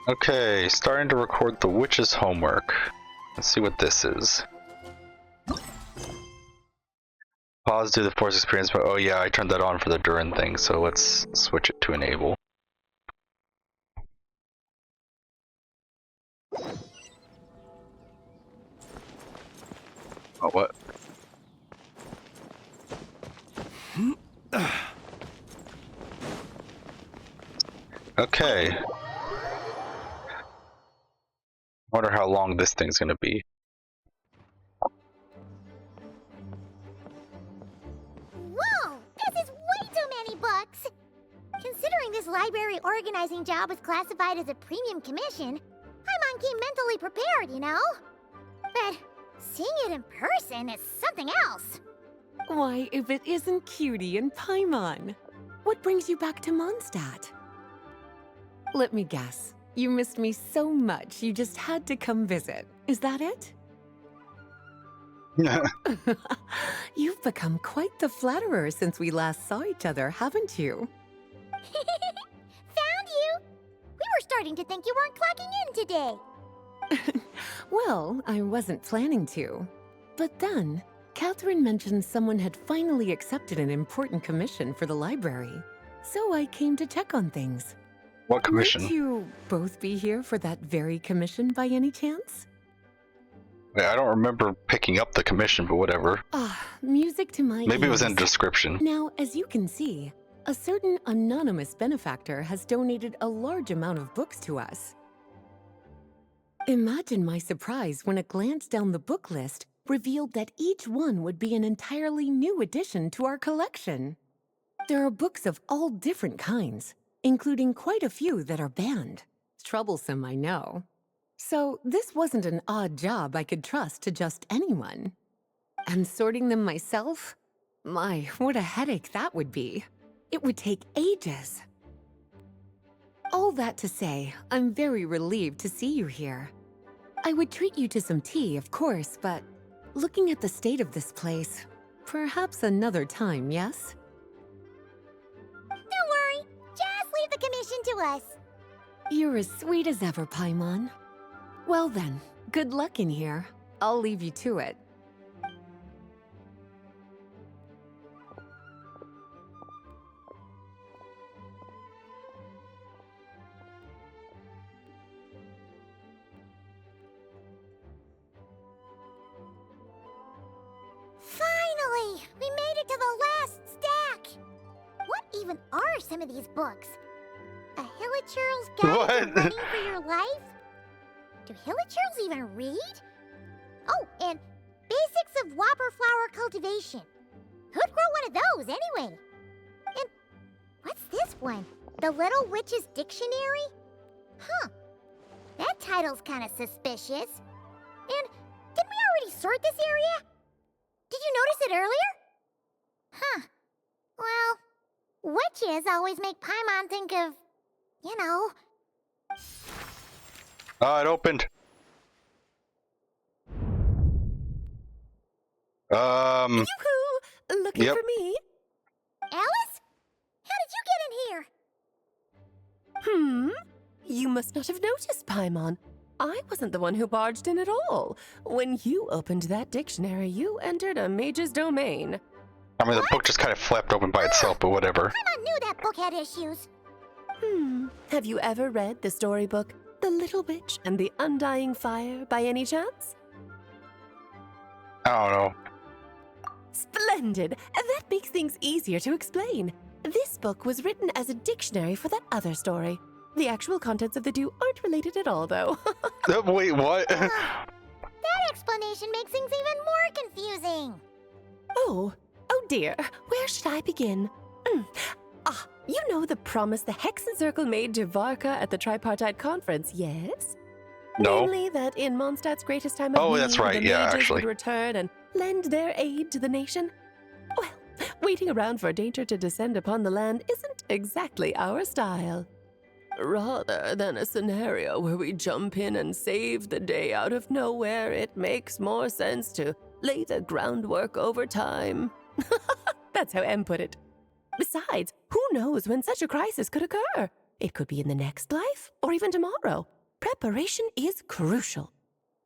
Okay, starting to record the witch's homework. Let's see what this is. Pause to the force experience, but oh yeah, I turned that on for the Durin thing, so let's switch it to enable. Oh, what? Okay. Wonder how long this thing's gonna be. Whoa! This is way too many books! Considering this library organizing job is classified as a premium commission, Paimon came mentally prepared, you know? But seeing it in person is something else. Why, if it isn't Cutie and Paimon? What brings you back to Mondstadt? Let me guess. You missed me so much you just had to come visit. Is that it? You've become quite the flatterer since we last saw each other, haven't you? Found you! We were starting to think you weren't clocking in today. Well, I wasn't planning to. But then, Catherine mentioned someone had finally accepted an important commission for the library. So I came to check on things. What commission? Might you both be here for that very commission by any chance? I don't remember picking up the commission, but whatever. Music to my Maybe it was in ears. the description. Now, as you can see, a certain anonymous benefactor has donated a large amount of books to us. Imagine my surprise when a glance down the book list revealed that each one would be an entirely new addition to our collection. There are books of all different kinds, including quite a few that are banned. Troublesome, I know. So this wasn't an odd job I could trust to just anyone. And sorting them myself? My, what a headache that would be. It would take ages. All that to say, I'm very relieved to see you here. I would treat you to some tea, of course, but looking at the state of this place, perhaps another time, yes? Don't worry, just leave the commission to us. You're as sweet as ever, Paimon. Well then, good luck in here. I'll leave you to it. Finally! We made it to the last stack! What even are some of these books? A Hilichurl's Guide What? to Running for Your Life? Do Hilichurls even read? Oh, and Basics of Whopper Flower Cultivation. Who'd grow one of those, anyway? And what's this one? The Little Witch's Dictionary? Huh. That title's kind of suspicious. And didn't we already sort this area? Did you notice it earlier? Huh. Well, witches always make Paimon think of, you know. Oh, it opened. Yoo-hoo! Looking Yep. for me? Alice? How did you get in here? You must not have noticed, Paimon. I wasn't the one who barged in at all. When you opened that dictionary, you entered a mage's domain. I mean, the book just kind of flapped open by itself, but whatever. Paimon knew that book had issues. Have you ever read the storybook, The Little Witch and the Undying Fire, by any chance? I don't know. Splendid! That makes things easier to explain. This book was written as a dictionary for that other story. The actual contents of the two aren't related at all, though. Wait, what? That explanation makes things even more confusing. Oh dear. Where should I begin? You know the promise the Hexen Circle made to Varka at the Tripartite Conference, yes? No. Namely that in Mondstadt's greatest time of Oh, need, that's right, the yeah, mages actually. would return and lend their aid to the nation. Well, waiting around for danger to descend upon the land isn't exactly our style. Rather than a scenario where we jump in and save the day out of nowhere, it makes more sense to lay the groundwork over time. That's how M put it. Besides, who knows when such a crisis could occur? It could be in the next life, or even tomorrow. Preparation is crucial.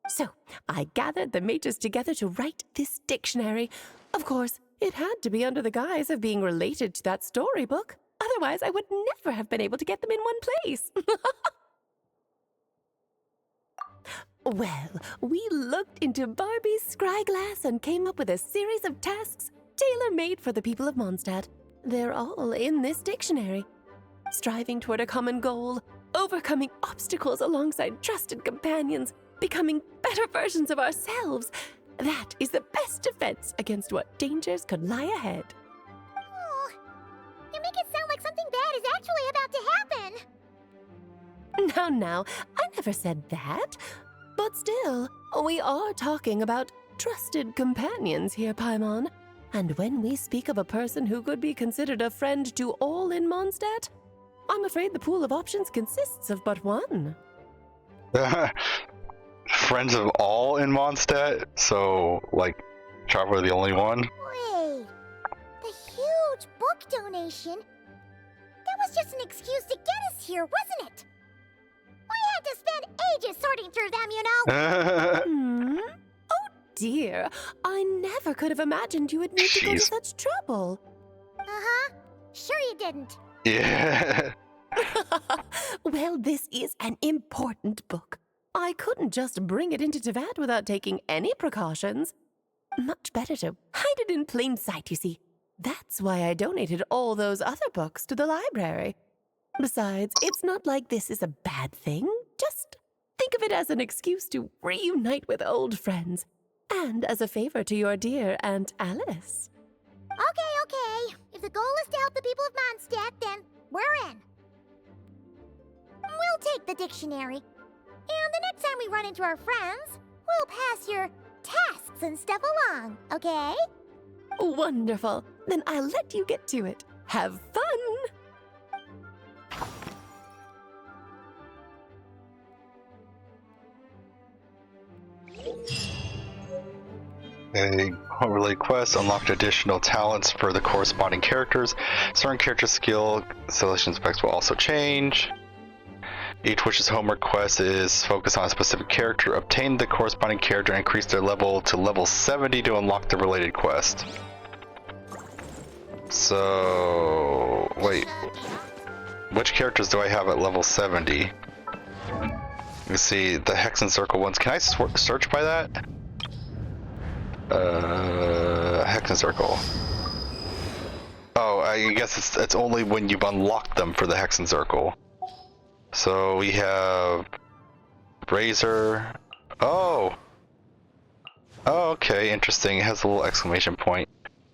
So, I gathered the mages together to write this dictionary. Of course, it had to be under the guise of being related to that storybook. Otherwise, I would never have been able to get them in one place. Well, we looked into Barbie's scryglass and came up with a series of tasks tailor-made for the people of Mondstadt. They're all in this dictionary. Striving toward a common goal, overcoming obstacles alongside trusted companions, becoming better versions of ourselves. That is the best defense against what dangers could lie ahead. Oh, you make it sound like something bad is actually about to happen. Now, I never said that. But still, we are talking about trusted companions here, Paimon. And when we speak of a person who could be considered a friend to all in Mondstadt, I'm afraid the pool of options consists of but one. Friends of all in Mondstadt? So, like, Traveler the only one? Wait, the huge book donation? That was just an excuse to get us here, wasn't it? We had to spend ages sorting through them, you know? Oh dear, I never could have imagined you would need to go to Jeez. such trouble. Uh-huh. Sure you didn't. Yeah. Well, this is an important book. I couldn't just bring it into Teyvat without taking any precautions. Much better to hide it in plain sight, you see. That's why I donated all those other books to the library. Besides, it's not like this is a bad thing. Just think of it as an excuse to reunite with old friends. And as a favor to your dear Aunt Alice. Okay. If the goal is to help the people of Mondstadt, then we're in. We'll take the dictionary. And the next time we run into our friends, we'll pass your tasks and stuff along, okay? Wonderful. Then I'll let you get to it. Have fun! A related quest unlocked additional talents for the corresponding characters. Certain character skill selection specs will also change. Each wish's homework quest is focused on a specific character. Obtain the corresponding character and increase their level to level 70 to unlock the related quest. So, wait. Which characters do I have at level 70? Let me see, the Hex and Circle ones. Can I search by that? Hex and Circle. Oh, I guess it's only when you've unlocked them for the Hex and Circle. So we have Razor. Oh, okay, interesting. It has a little exclamation point.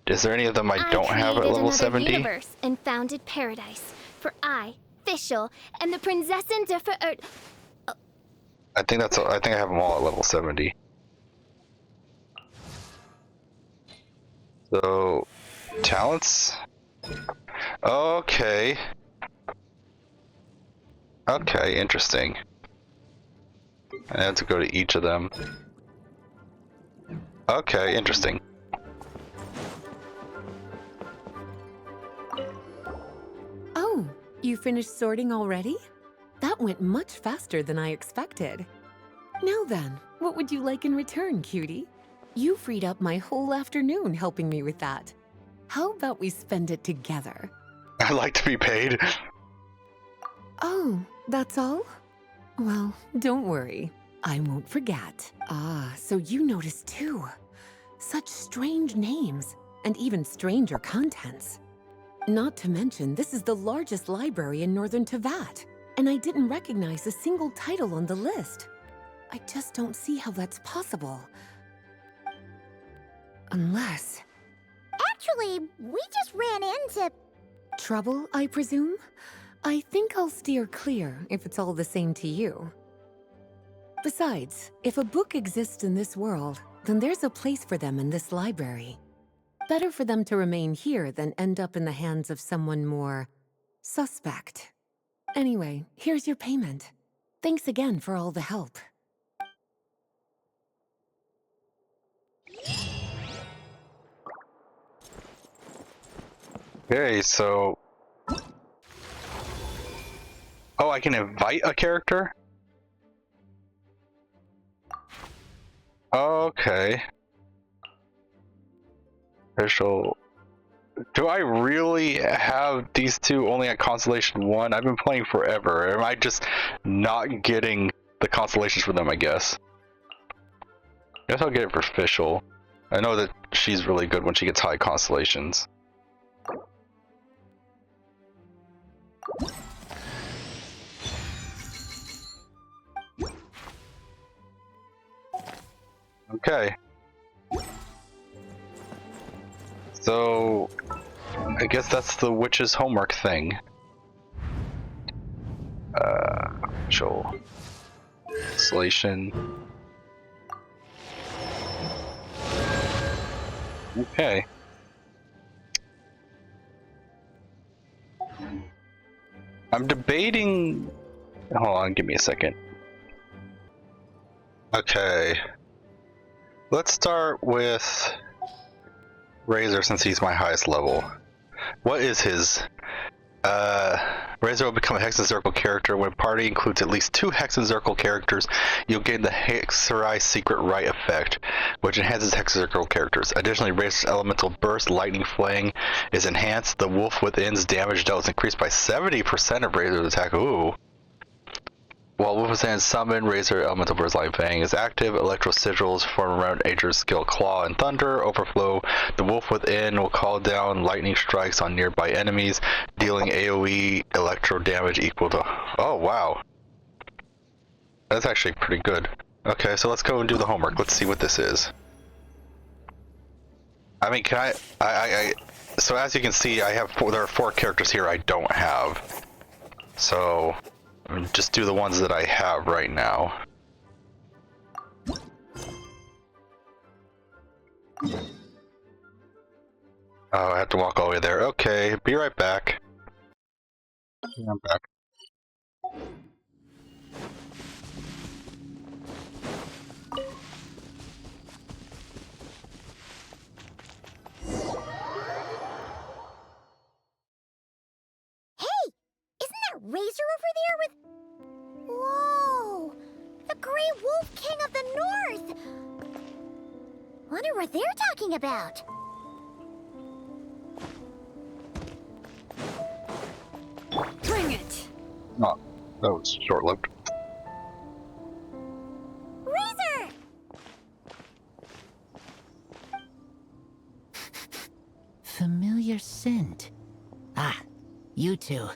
Is there any of them I don't have at level 70? Universe and founded paradise for I, Fischl, and the Prinzessin der Verirrt. I think I have them all at level 70. So, talents? Okay. Okay, interesting. I have to go to each of them. Okay, interesting. Oh, you finished sorting already? That went much faster than I expected. Now then, what would you like in return, cutie? You freed up my whole afternoon helping me with that. How about we spend it together? I like to be paid. Oh, that's all? Well, don't worry. I won't forget. Ah, so you noticed too. Such strange names, and even stranger contents. Not to mention, this is the largest library in Northern Teyvat, and I didn't recognize a single title on the list. I just don't see how that's possible. Unless... Actually, we just ran into... Trouble, I presume? I think I'll steer clear if it's all the same to you. Besides, if a book exists in this world, then there's a place for them in this library. Better for them to remain here than end up in the hands of someone more suspect. Anyway, here's your payment. Thanks again for all the help. Okay, so Oh, I can invite a character? Okay. Official. Do I really have these two only at Constellation 1? I've been playing forever. Am I just not getting the constellations for them, I guess? Guess I'll get it for official. I know that she's really good when she gets high constellations. Okay. So, I guess that's the witch's homework thing. Control. Constellation. Okay. I'm debating. Hold on, give me a second. Okay. Let's start with Razor since he's my highest level. What is his? Razor will become a Hexen character. When a party includes at least 2 Hexen characters, you'll gain the Hexerai Secret Right effect, which enhances Hexen characters. Additionally, Razor's Elemental Burst Lightning Flang is enhanced. The Wolf Within's damage dealt is increased by 70% of Razor's attack. Ooh. While Wolf Within's summon, Razor Elemental Burst Lightning Fang is active. Electro Sigils form around Ager's skill Claw and Thunder. Overflow. The Wolf Within will call down lightning strikes on nearby enemies, dealing AoE electro damage equal to... Oh, wow. That's actually pretty good. Okay, so let's go and do the homework. Let's see what this is. I mean, can I... So as you can see, I have there are 4 characters here I don't have. So... just do the ones that I have right now. Oh, I have to walk all the way there. Okay, be right back. Yeah, I'm back. Hey! Isn't that Razor over there with... Whoa! The Grey Wolf King of the North! Wonder what they're talking about. Bring it! Oh, that was short-lived. Razor! Familiar scent. Ah, you two.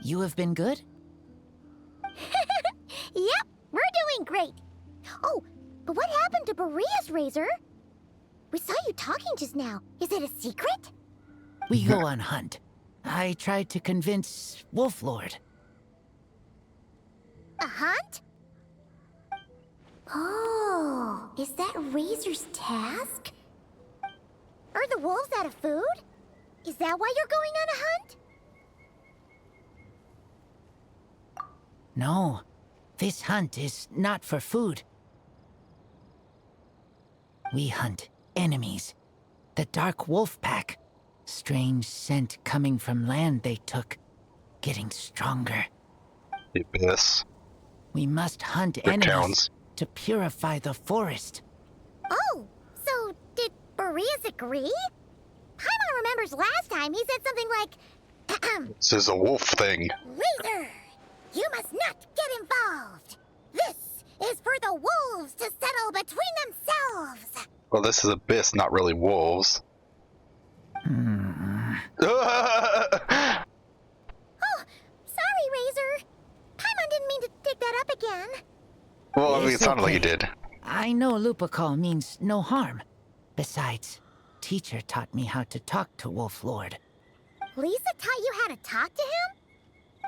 You have been good? Yep, we're doing great. Oh, but what happened to Berea's Razor? We saw you talking just now. Is it a secret? We go on hunt. I tried to convince Wolf Lord. A hunt? Oh, is that Razor's task? Are the wolves out of food? Is that why you're going on a hunt? No, this hunt is not for food. We hunt enemies. The Dark Wolf Pack. Strange scent coming from land they took. Getting stronger. The Abyss. We must hunt Their enemies towns. to purify the forest. Oh, so did Boreas agree? Paimon remembers last time he said something like, This is a wolf thing. Razor, you must not get involved. This is for the wolves to settle between themselves. Well, this is Abyss, not really wolves. Oh, sorry, Razor. Paimon didn't mean to dig that up again. Well, I mean, it It's sounded like he okay. did. I know Lupacol means no harm. Besides, teacher taught me how to talk to Wolf Lord. Lisa taught you how to talk to him?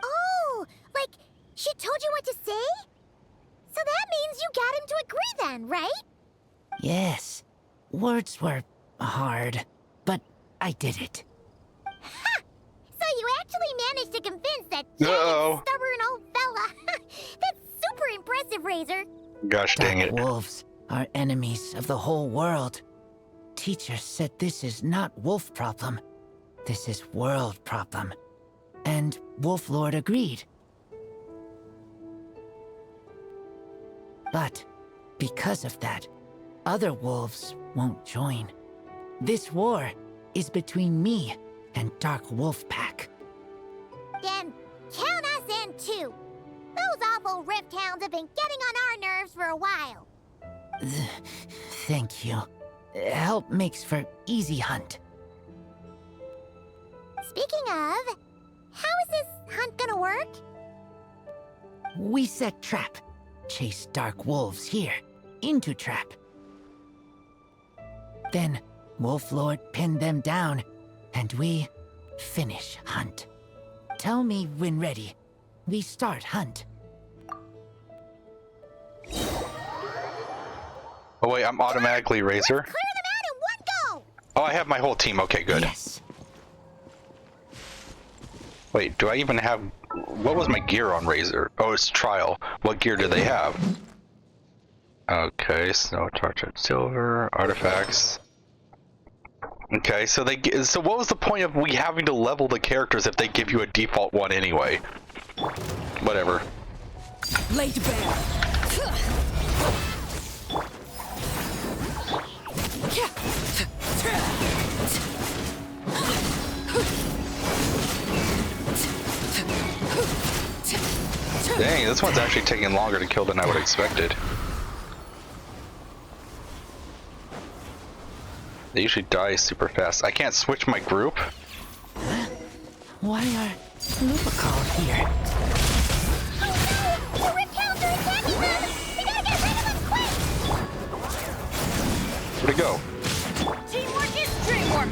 Oh, like she told you what to say? So that means you got him to agree then, right? Yes, words were hard, but I did it. Ha! So you actually managed to convince that Uh-oh. jagged, stubborn old fella. That's super impressive, Razor. Gosh dang Dark it. wolves are enemies of the whole world. Teacher said this is not wolf problem. This is world problem. And Wolf Lord agreed. But because of that, other wolves won't join. This war is between me and Dark Wolf Pack. Then count us in too. Those awful Rift Hounds have been getting on our nerves for a while. Thank you. Help makes for easy hunt. Speaking of, how is this hunt gonna work? We set trap. Chase dark wolves here, into trap. Then Wolf Lord pinned them down, and we finish hunt. Tell me when ready. We start hunt. Oh wait, I'm automatically Razor. Clear them out in one go! Oh, I have my whole team. Okay, good. Yes. Wait, do I even have... What was my gear on Razor? Oh, it's Trial. What gear do they have? Okay, Snow Torch, Silver, Artifacts. Okay, so so what was the point of we having to level the characters if they give you a default one anyway? Whatever. Laid bare. Dang, this one's actually taking longer to kill than I would have expected. They usually die super fast. I can't switch my group. Why are Lupacol here? Oh no! The Rift Hounds are attacking them! We gotta get rid of them quick! Where'd it go? Teamwork is dreamwork!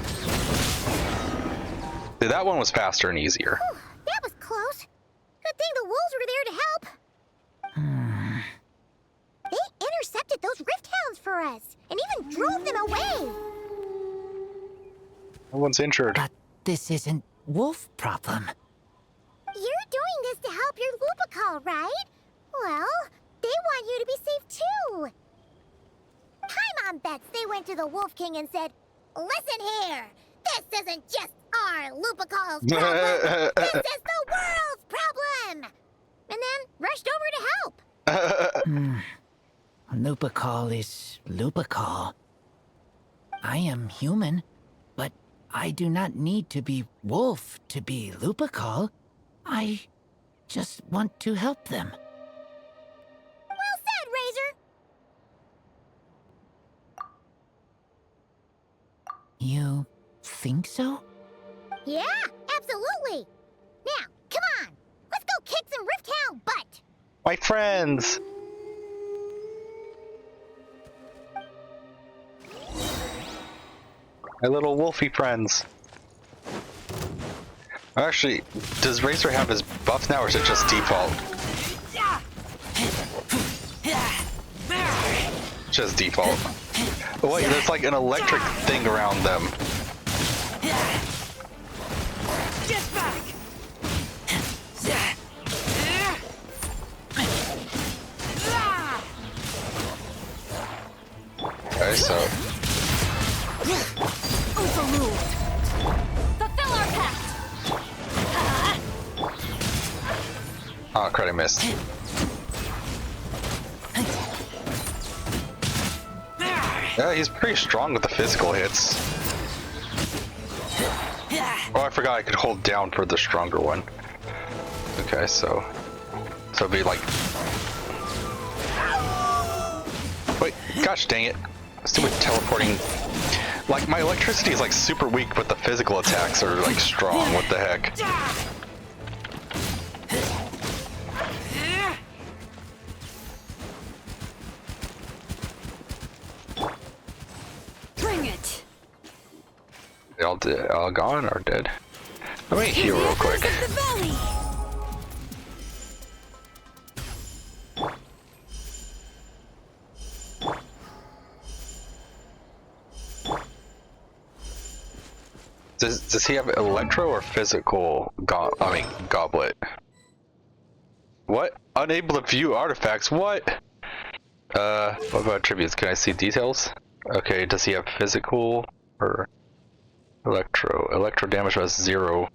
See, that one was faster and easier. Whew, that was close. Good thing the wolves were there to help. They intercepted those Rift Hounds for us, and even drove them away. No one's injured. But this isn't wolf problem. You're doing this to help your Lupacol, right? Well, they want you to be safe too. Paimon bets they went to the Wolf King and said, "Listen here, this isn't just our Lupacol's problem. This is the world's problem." And then rushed over to help. Lupacol is Lupacol. I am human, but I do not need to be wolf to be Lupacol. I just want to help them. Well said, Razor. You think so? Yeah, absolutely. Now, come on. Let's go kick some Rift Hound butt. My friends! My little wolfy friends. Actually, does Razor have his buffs now, or is it just default? Just default. Oh wait, there's like an electric thing around them. Get back! Okay, so... Overruled. Fulfill our pact. Oh, crud, I missed. Yeah, he's pretty strong with the physical hits. Oh, I forgot I could hold down for the stronger one. Okay, so it'd be like... Wait, gosh dang it. Stupid teleporting. Like, my electricity is like super weak, but the physical attacks are like strong. What the heck? Bring it. They all gone or dead? Let me heal real quick. The valley. Does he have electro or physical goblet? What? Unable to view artifacts? What? What about attributes? Can I see details? Okay, does he have physical or electro? Electro damage was 0.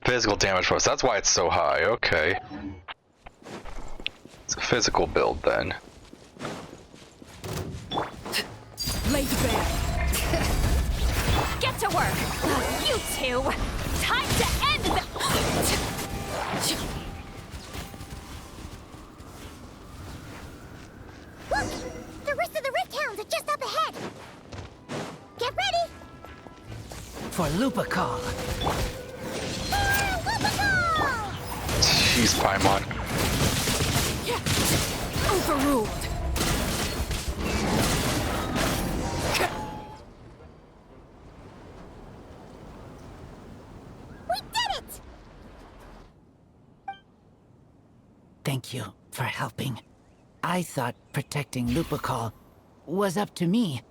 Physical damage was. That's why it's so high. Okay. It's a physical build then. bear. Get to work! You two! Time to end the... Look! The rest of the Rift Hounds are just up ahead! Get ready! For Lupacol. Jeez, Paimon. Overruled. We did it! Thank you for helping. I thought protecting Lupacol was up to me.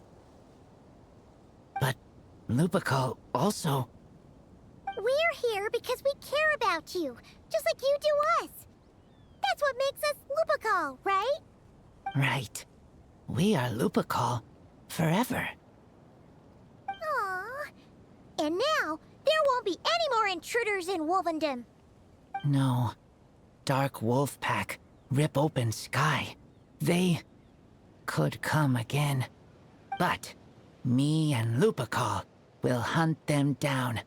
But Lupacol also... We're here because we care about you, just like you do us. That's what makes us Lupacol, right? Right. We are Lupacol forever. Aww. And now, there won't be any more intruders in Wolvendom. No. Dark Wolf Pack, rip open sky. They could come again. But me and Lupacol will hunt them down,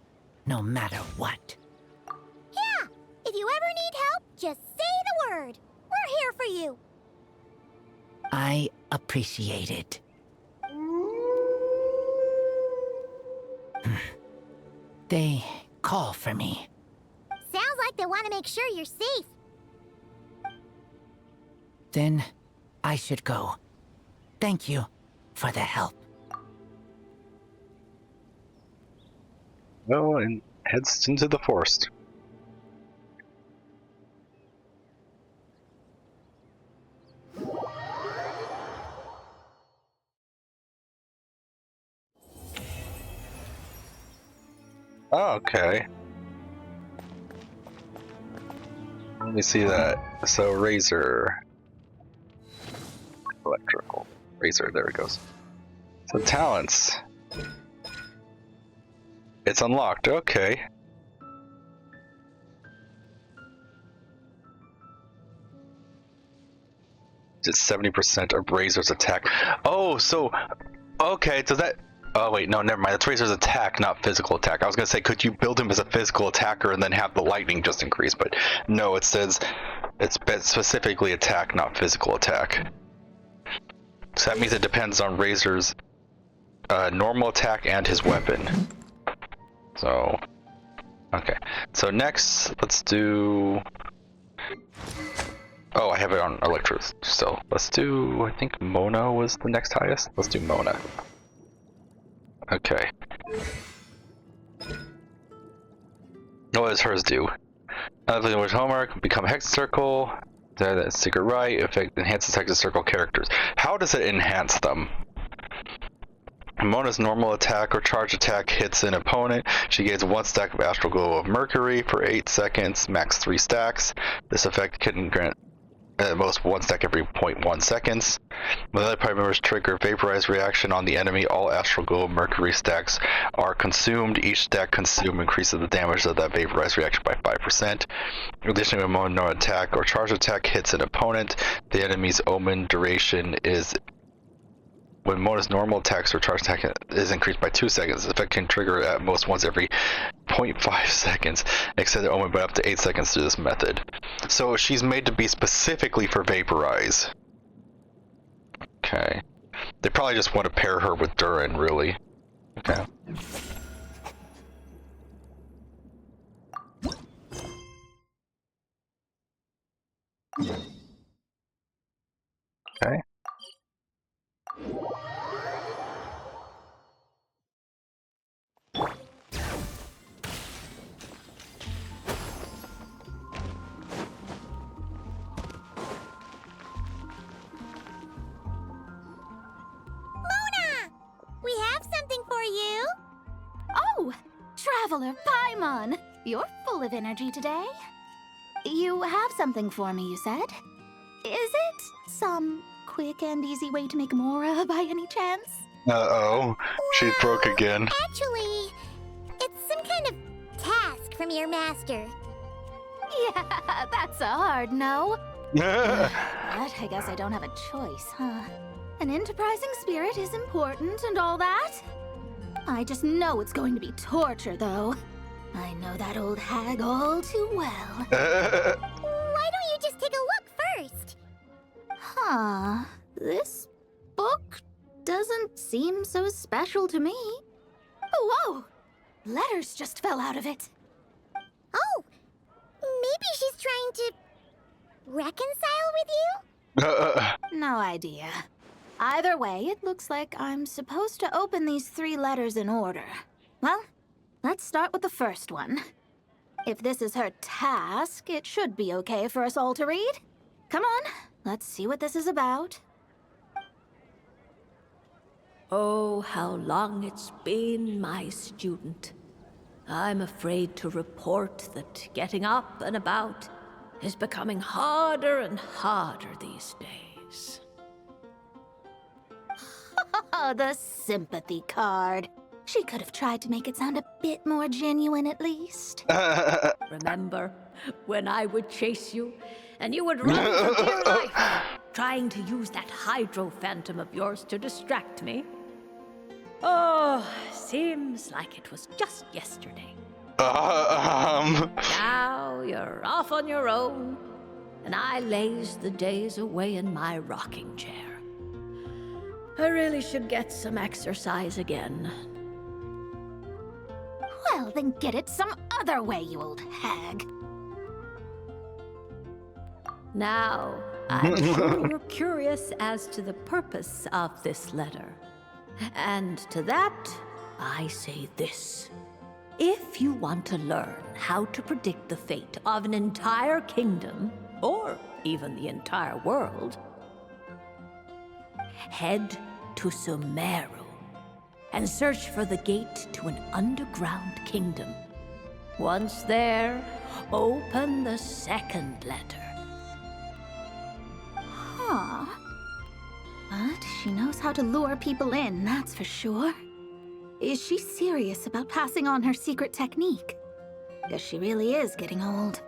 no matter what. Yeah! If you ever need help, just say the word. We're here for you. I appreciate it. They call for me. Sounds like they want to make sure you're safe. Then I should go. Thank you for the help. Oh, and heads into the forest. Oh, okay. Let me see that. So, Razor. Electrical. Razor, there it goes. So, talents. It's unlocked, okay. Just 70% of Razor's attack. Oh, so... Okay, does that... Oh wait, no, never mind. That's Razor's attack, not physical attack. I was gonna say, could you build him as a physical attacker and then have the lightning just increase? But no, it says it's specifically attack, not physical attack. So that means it depends on Razor's normal attack and his weapon. So, okay. So next, let's do... Oh, I have it on Electro still. Let's do... I think Mona was the next highest. Let's do Mona. Okay. What does hers do? With homework, become Hex Circle, Secret Right, effect enhances Hex Circle characters. How does it enhance them? Mona's normal attack or charge attack hits an opponent. She gains 1 stack of Astral Glow of Mercury for 8 seconds, max 3 stacks. This effect can grant at most 1 stack every 0.1 seconds. When other party members trigger Vaporize reaction on the enemy, all Astral Glow of Mercury stacks are consumed. Each stack consumed increases the damage of that Vaporize reaction by 5%. Additionally, when Mona attack or charge attack hits an opponent, the enemy's Omen duration is... When Mona's normal attacks or charge attack is increased by 2 seconds, the effect can trigger at most once every 0.5 seconds, except the Omen by up to 8 seconds through this method. So she's made to be specifically for Vaporize. Okay. They probably just want to pair her with Durin, really. Okay. Okay. We have something for you. Oh, Traveler Paimon! You're full of energy today. You have something for me, you said? Is it some quick and easy way to make Mora by any chance? Uh-oh. She broke again. Actually, it's some kind of task from your master. Yeah, that's a hard no. But I guess I don't have a choice, huh? An enterprising spirit is important and all that. I just know it's going to be torture, though. I know that old hag all too well. Why don't you just take a look first? Huh. This book doesn't seem so special to me. Oh, whoa! Letters just fell out of it. Oh, maybe she's trying to reconcile with you? No idea. Either way, it looks like I'm supposed to open these 3 letters in order. Well, let's start with the first one. If this is her task, it should be okay for us all to read. Come on, let's see what this is about. Oh, how long it's been, my student. I'm afraid to report that getting up and about is becoming harder and harder these days. Oh, the sympathy card. She could have tried to make it sound a bit more genuine at least. Remember when I would chase you and you would run for dear life, trying to use that hydro phantom of yours to distract me? Oh, seems like it was just yesterday. Now you're off on your own, and I laze the days away in my rocking chair. I really should get some exercise again. Well, then get it some other way, you old hag. Now, I'm sure you're curious as to the purpose of this letter. And to that, I say this. If you want to learn how to predict the fate of an entire kingdom, or even the entire world, head to Sumeru and search for the gate to an underground kingdom. Once there, open the second letter. Huh. But she knows how to lure people in, that's for sure. Is she serious about passing on her secret technique? Guess she really is getting old.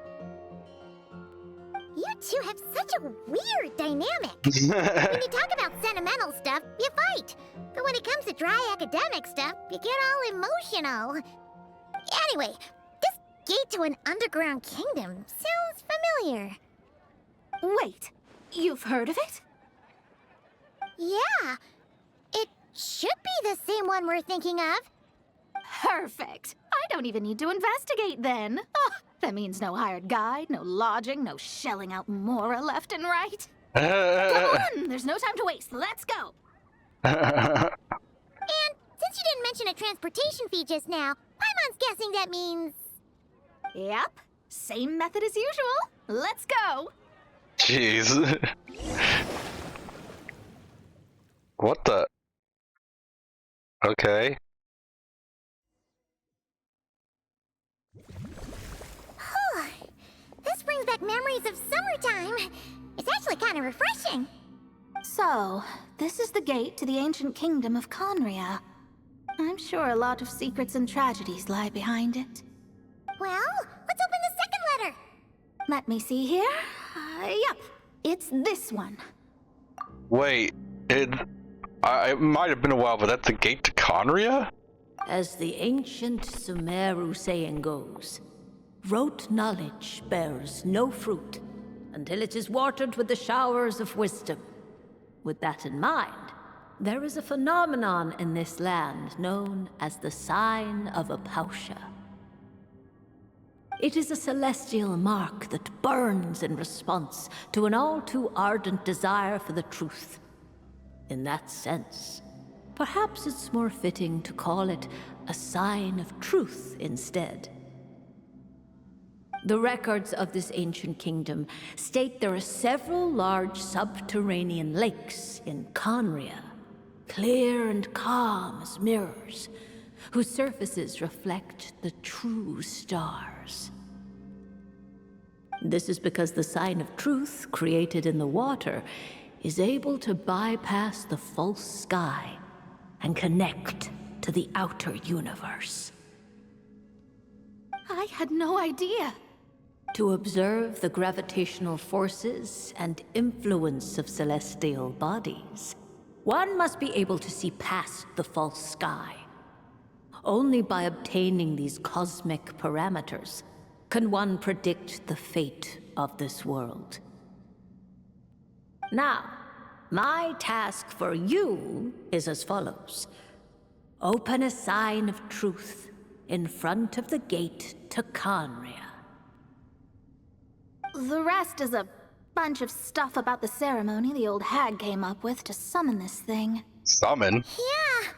You two have such a weird dynamic. When you talk about sentimental stuff, you fight. But when it comes to dry academic stuff, you get all emotional. Anyway, this gate to an underground kingdom sounds familiar. Wait, you've heard of it? Yeah, it should be the same one we're thinking of. Perfect. I don't even need to investigate then. Oh, that means no hired guide, no lodging, no shelling out Mora left and right. Come on, there's no time to waste. Let's go. And since you didn't mention a transportation fee just now, Paimon's guessing that means... Yep, same method as usual. Let's go. Jeez. What the? Okay. This brings back memories of summertime. It's actually kind of refreshing. So, this is the gate to the ancient kingdom of Conria. I'm sure a lot of secrets and tragedies lie behind it. Well, let's open the second letter. Let me see here. Yep, it's this one. Wait, it might have been a while, but that's the gate to Conria? As the ancient Sumeru saying goes, rote knowledge bears no fruit until it is watered with the showers of wisdom. With that in mind, there is a phenomenon in this land known as the Sign of Apausha. It is a celestial mark that burns in response to an all too ardent desire for the truth. In that sense, perhaps it's more fitting to call it a sign of truth instead. The records of this ancient kingdom state there are several large subterranean lakes in Conria, clear and calm as mirrors, whose surfaces reflect the true stars. This is because the sign of truth created in the water is able to bypass the false sky and connect to the outer universe. I had no idea. To observe the gravitational forces and influence of celestial bodies, one must be able to see past the false sky. Only by obtaining these cosmic parameters can one predict the fate of this world. Now, my task for you is as follows. Open a sign of truth in front of the gate to Conria. The rest is a bunch of stuff about the ceremony the old hag came up with to summon this thing. Summon? Yeah,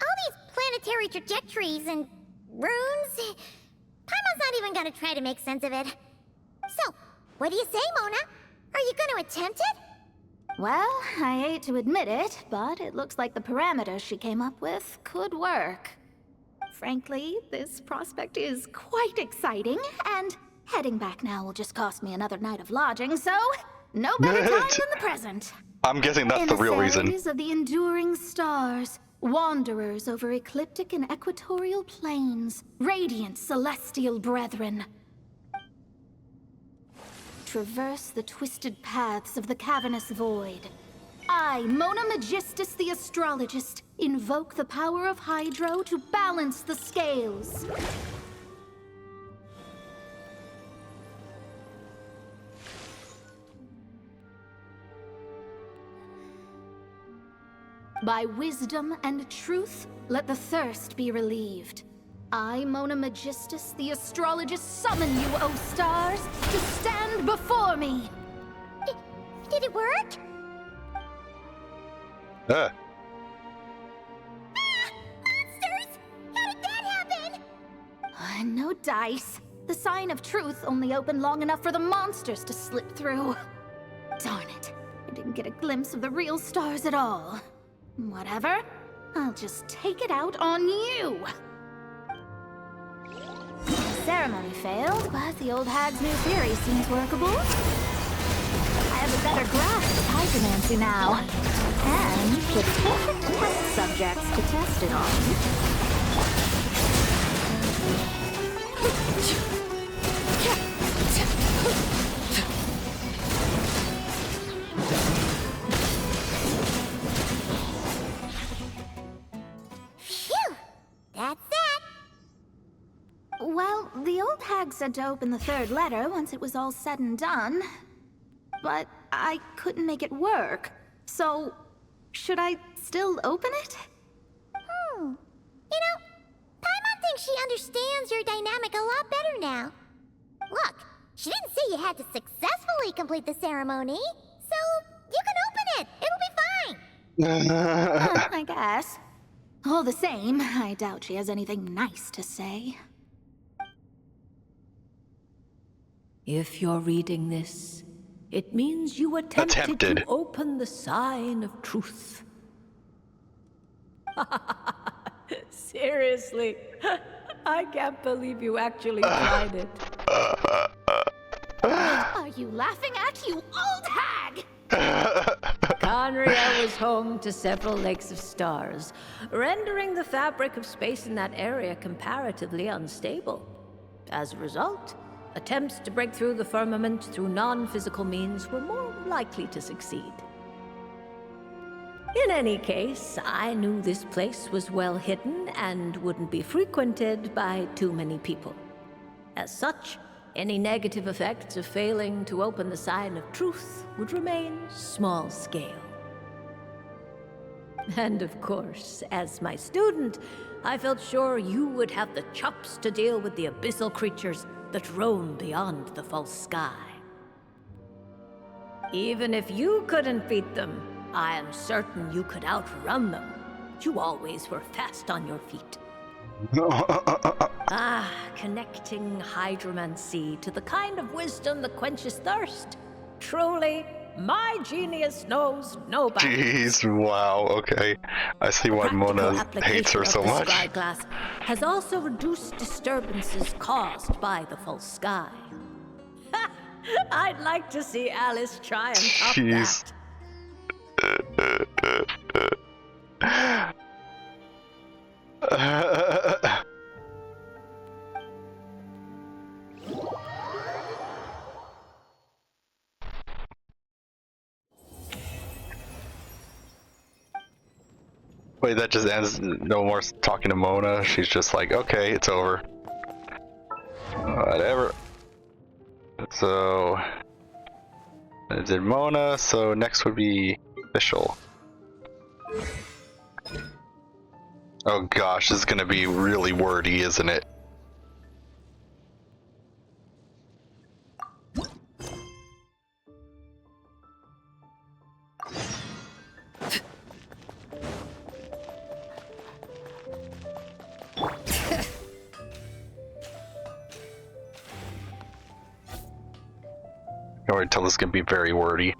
all these planetary trajectories and runes. Paimon's not even gonna try to make sense of it. So, what do you say, Mona? Are you gonna attempt it? Well, I hate to admit it, but it looks like the parameters she came up with could work. Frankly, this prospect is quite exciting, and heading back now will just cost me another night of lodging, so no better time than the present. I'm guessing that's the real reason. Emissaries of the enduring stars, wanderers over ecliptic and equatorial planes, radiant celestial brethren. Traverse the twisted paths of the cavernous void. I, Mona Magistus the Astrologist, invoke the power of Hydro to balance the scales. By wisdom and truth, let the thirst be relieved. I, Mona Magistus, the Astrologist, summon you, O stars, to stand before me! Did it work? Uh. Monsters! How did that happen? No dice. The sign of truth only opened long enough for the monsters to slip through. Darn it. I didn't get a glimpse of the real stars at all. Whatever. I'll just take it out on you. The ceremony failed, but the old hag's new theory seems workable. I have a better grasp of hydromancy now. And with perfect test subjects to test it on. Phew! That's that! Well, the old hag said to open the third letter once it was all said and done. But I couldn't make it work. So, should I still open it? You know, Paimon thinks she understands your dynamic a lot better now. Look, she didn't say you had to successfully complete the ceremony, so you can open it. It'll be fine. I guess. All the same, I doubt she has anything nice to say. If you're reading this, it means you attempted to open the sign of truth. Seriously, I can't believe you actually tried it. What are you laughing at, you old hag? Conria was home to several lakes of stars, rendering the fabric of space in that area comparatively unstable. As a result, attempts to break through the firmament through non-physical means were more likely to succeed. In any case, I knew this place was well hidden and wouldn't be frequented by too many people. As such, any negative effects of failing to open the sign of truth would remain small scale. And of course, as my student, I felt sure you would have the chops to deal with the abyssal creatures that roam beyond the false sky. Even if you couldn't beat them, I am certain you could outrun them. You always were fast on your feet. Connecting hydromancy to the kind of wisdom that quenches thirst. Truly, my genius knows no bounds. Jeez, wow, okay. I see why Mona hates her so much. The glass has also reduced disturbances caused by the false sky. I'd like to see Alice try and top Jeez. that. Wait, that just ends. No more talking to Mona. She's just like, okay, it's over. Whatever. So I did Mona. So next would be Official. Oh gosh, this is gonna be really wordy, isn't it? I already tell this is gonna be very wordy.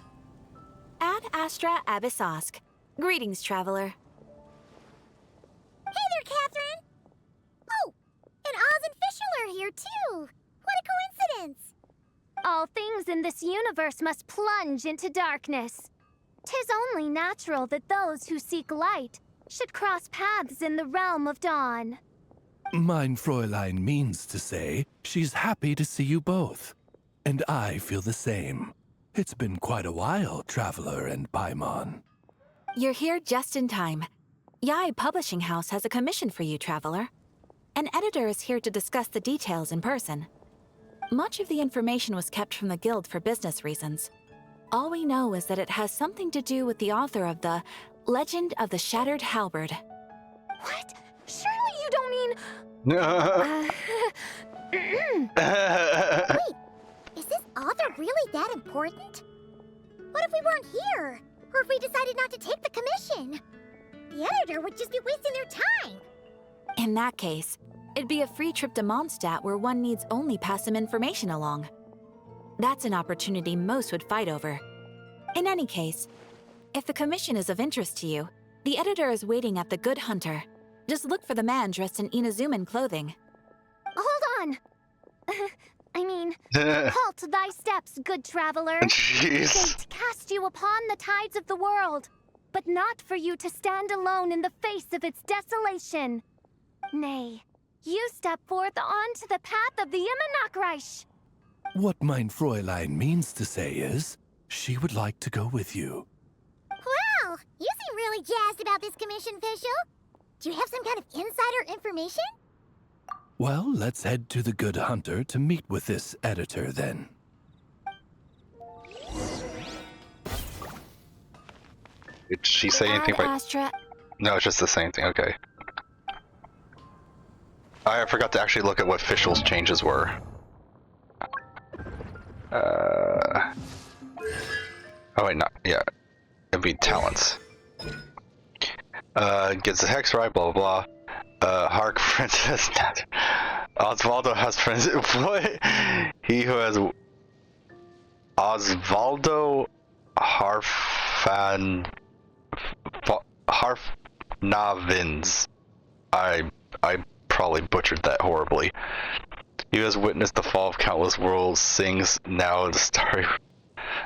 Ad Astra Abyssosk. Greetings, traveler. Hey there, Catherine! Oh, and Oz and Fischl are here too! What a coincidence! All things in this universe must plunge into darkness. 'Tis only natural that those who seek light should cross paths in the realm of dawn. Mein Fräulein means to say she's happy to see you both. And I feel the same. It's been quite a while, Traveler and Paimon. You're here just in time. Yai Publishing House has a commission for you, traveler. An editor is here to discuss the details in person. Much of the information was kept from the guild for business reasons. All we know is that it has something to do with the author of the Legend of the Shattered Halberd. What? Surely you don't mean... Wait, is this author really that important? What if we weren't here? Or if we decided not to take the commission? The editor would just be wasting their time. In that case, it'd be a free trip to Mondstadt where one needs only pass some information along. That's an opportunity most would fight over. In any case, if the commission is of interest to you, the editor is waiting at the Good Hunter. Just look for the man dressed in Inazuman clothing. Hold on! Halt thy steps, good traveler. Jeez. Fate cast you upon the tides of the world, but not for you to stand alone in the face of its desolation. Nay, you step forth onto the path of the Immanakreich. What mein Fräulein means to say is, she would like to go with you. Wow, you seem really jazzed about this commission, Fischl. Do you have some kind of insider information? Well, let's head to the Good Hunter to meet with this editor then. Did she say anything Ad about... Astra... No, it's just the same thing, okay. I forgot to actually look at what Fischl's changes were. Oh wait, not, yeah. It'd be talents. Gets the hex right, blah blah blah. Hark Princess Osvaldo has friends. What? He who has Osvaldo Harfnavins. I probably butchered that horribly. He who has witnessed the fall of countless worlds sings now the story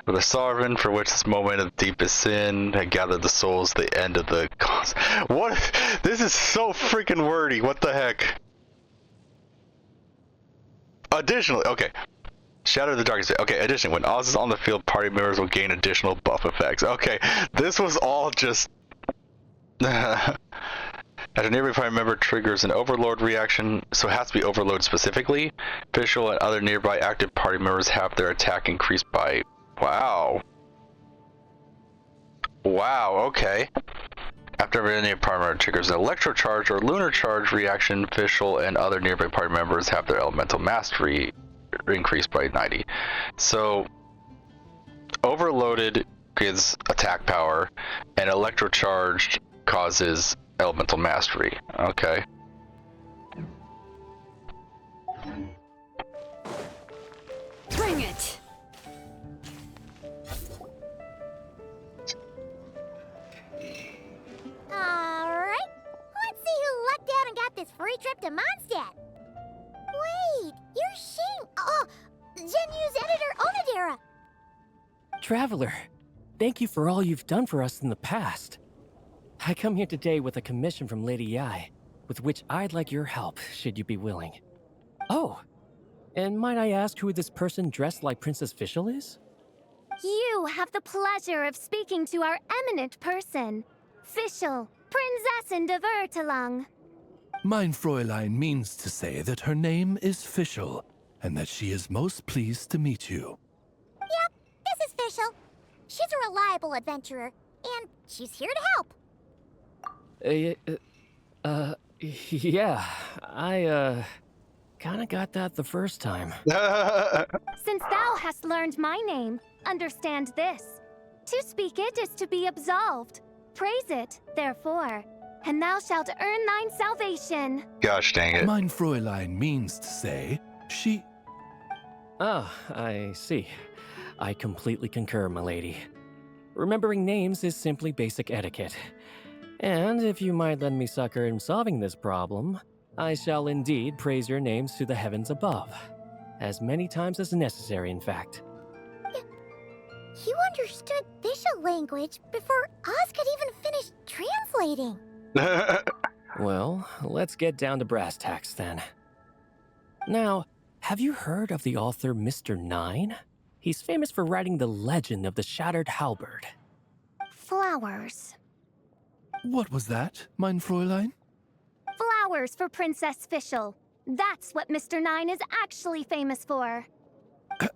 of the Sarvin, for which this moment of deepest sin had gathered the souls, the end of the cause. What? This is so freaking wordy. What the heck? Additionally, okay. Shadow of the Darkest. Okay, additionally, when Oz is on the field, party members will gain additional buff effects. Okay, this was all just... As a nearby party member triggers an Overlord reaction, so it has to be Overload specifically. Fischl and other nearby active party members have their attack increased by... Wow. Wow, okay. After any party member triggers an Electro Charge or Lunar Charge reaction, Fischl and other nearby party members have their Elemental Mastery increased by 90. So, Overloaded gives attack power, and Electro Charged causes Elemental Mastery. Okay. Bring it! Alright, let's see who lucked out and got this free trip to Mondstadt. Wait, you're Shing. Oh, Genu's editor, Onodera. Traveler, thank you for all you've done for us in the past. I come here today with a commission from Lady Yai, with which I'd like your help, should you be willing. Oh, and might I ask who this person dressed like Princess Fischl is? You have the pleasure of speaking to our eminent person, Fischl, Prinzessin de Vertelung. Mein Fräulein means to say that her name is Fischl, and that she is most pleased to meet you. Yep, this is Fischl. She's a reliable adventurer, and she's here to help. Yeah, I, kinda got that the first time. Since thou hast learned my name, understand this. To speak it is to be absolved. Praise it, therefore, and thou shalt earn thine salvation. Gosh dang it. Mein Fräulein means to say she... Ah, I see. I completely concur, milady. Remembering names is simply basic etiquette. And if you might lend me succor in solving this problem, I shall indeed praise your names to the heavens above. As many times as necessary, in fact. You understood Fischl language before Oz could even finish translating. Well, let's get down to brass tacks then. Now, have you heard of the author Mr. Nine? He's famous for writing the legend of the Shattered Halberd. Flowers. What was that, mein Fräulein? Flowers for Princess Fischl. That's what Mr. Nine is actually famous for.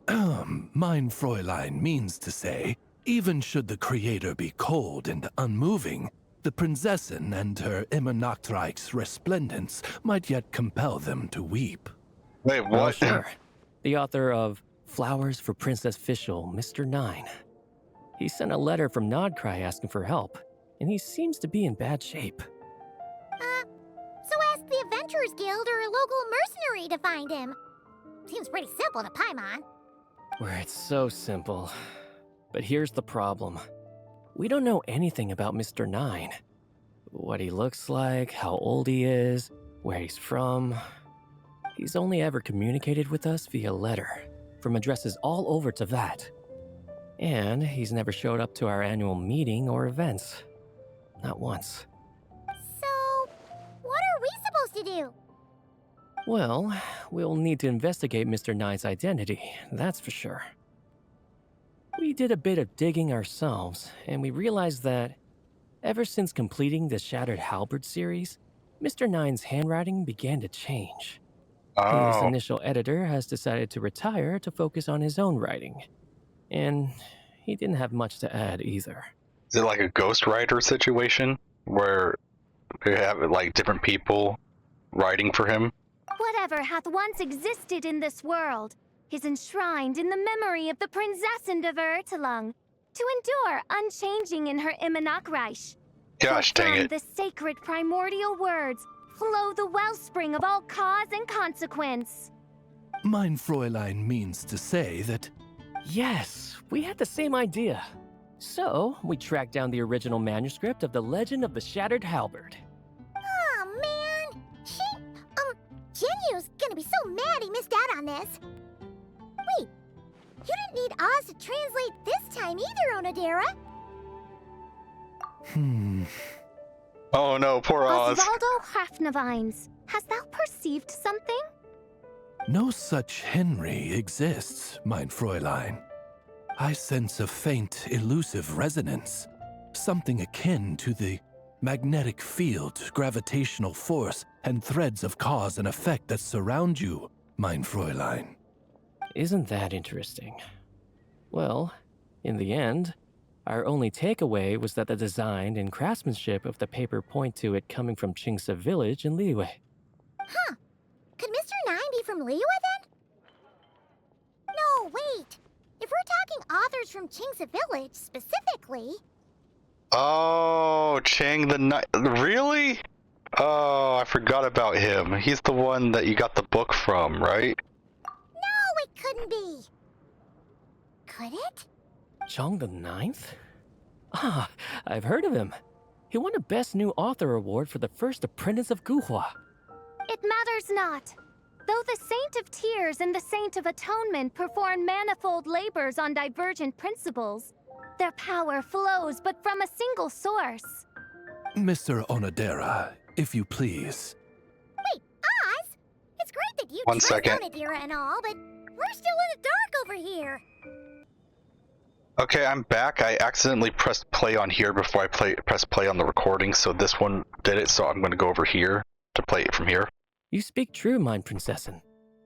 Mein Fräulein means to say, even should the creator be cold and unmoving, the Prinzessin and her immer Nachtreich's resplendence might yet compel them to weep. Wait, Oh, what? sure. The author of Flowers for Princess Fischl, Mr. Nine. He sent a letter from Nodcry asking for help, and he seems to be in bad shape. So ask the Adventurers Guild or a local mercenary to find him. Seems pretty simple to Paimon. Where it's so simple. But here's the problem. We don't know anything about Mr. Nine. What he looks like, how old he is, where he's from. He's only ever communicated with us via letter, from addresses all over Teyvat. And he's never showed up to our annual meeting or events. Not once. So, what are we supposed to do? Well, we'll need to investigate Mr. Nine's identity, that's for sure. We did a bit of digging ourselves, and we realized that ever since completing the Shattered Halberd series, Mr. Nine's handwriting began to change. His Oh, initial editor has decided to retire to focus on his own writing. And he didn't have much to add either. is it like a ghostwriter situation where they have like different people writing for him? Whatever hath once existed in this world is enshrined in the memory of the Prinzessin de Vertelung, to endure unchanging in her Immenachreich. Gosh For dang from it. the sacred primordial words flow the wellspring of all cause and consequence. Mein Fräulein means to say that... Yes, we had the same idea. So, we tracked down the original manuscript of The Legend of the Shattered Halberd. Aw, man. Genyu's gonna be so mad he missed out on this. Wait, you didn't need Oz to translate this time either, Onodera. Oh no, poor Oz. Osvaldo Hafnavines, hast thou perceived something? No such Henry exists, mein Fräulein. I sense a faint, elusive resonance. Something akin to the magnetic field, gravitational force, and threads of cause and effect that surround you, mein Fräulein. Isn't that interesting? Well, in the end, our only takeaway was that the design and craftsmanship of the paper point to it coming from Qingse village in Liyue. Huh. Could Mr. Nine be from Liyue then? No, wait. If we're talking authors from Qingse village specifically... Oh, Chang the Knight. Really? Oh, I forgot about him. He's the one that you got the book from, right? No, it couldn't be. Could it? Chong the Ninth? Ah, I've heard of him. He won a Best New Author award for the first apprentice of Guhua. It matters not. Though the Saint of Tears and the Saint of Atonement perform manifold labors on divergent principles, their power flows but from a single source. Mr. Onodera, if you please. Wait, Oz? It's great that you One trust second. Onodera and all, but we're still in the dark over here. Okay, I'm back. I accidentally pressed play on here before I pressed play on the recording, so this one did it, so I'm going to go over here to play it from here. You speak true, Mine Princessin.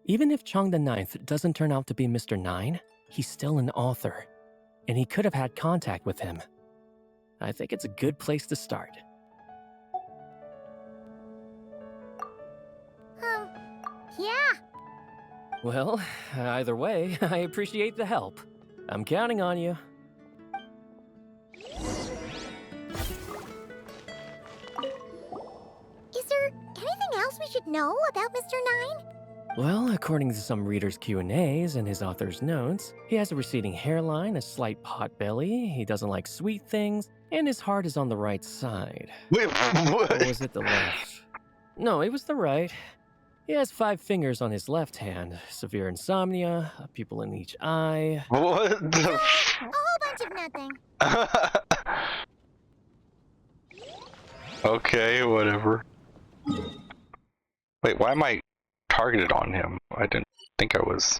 Even if Chong the Ninth doesn't turn out to be Mr. Nine, he's still an author, and he could have had contact with him. I think it's a good place to start. Yeah. Well, either way, I appreciate the help. I'm counting on you. Is there anything else we should know about Mr. Nine? Well, according to some readers' Q&As and his author's notes, he has a receding hairline, a slight pot belly, he doesn't like sweet things, and his heart is on the right side. Wait, what? Or was it the left? No, it was the right. He has 5 fingers on his left hand, severe insomnia, a pupil in each eye. What the A whole bunch of nothing. Okay, whatever. Wait, why am I targeted on him? I didn't think I was.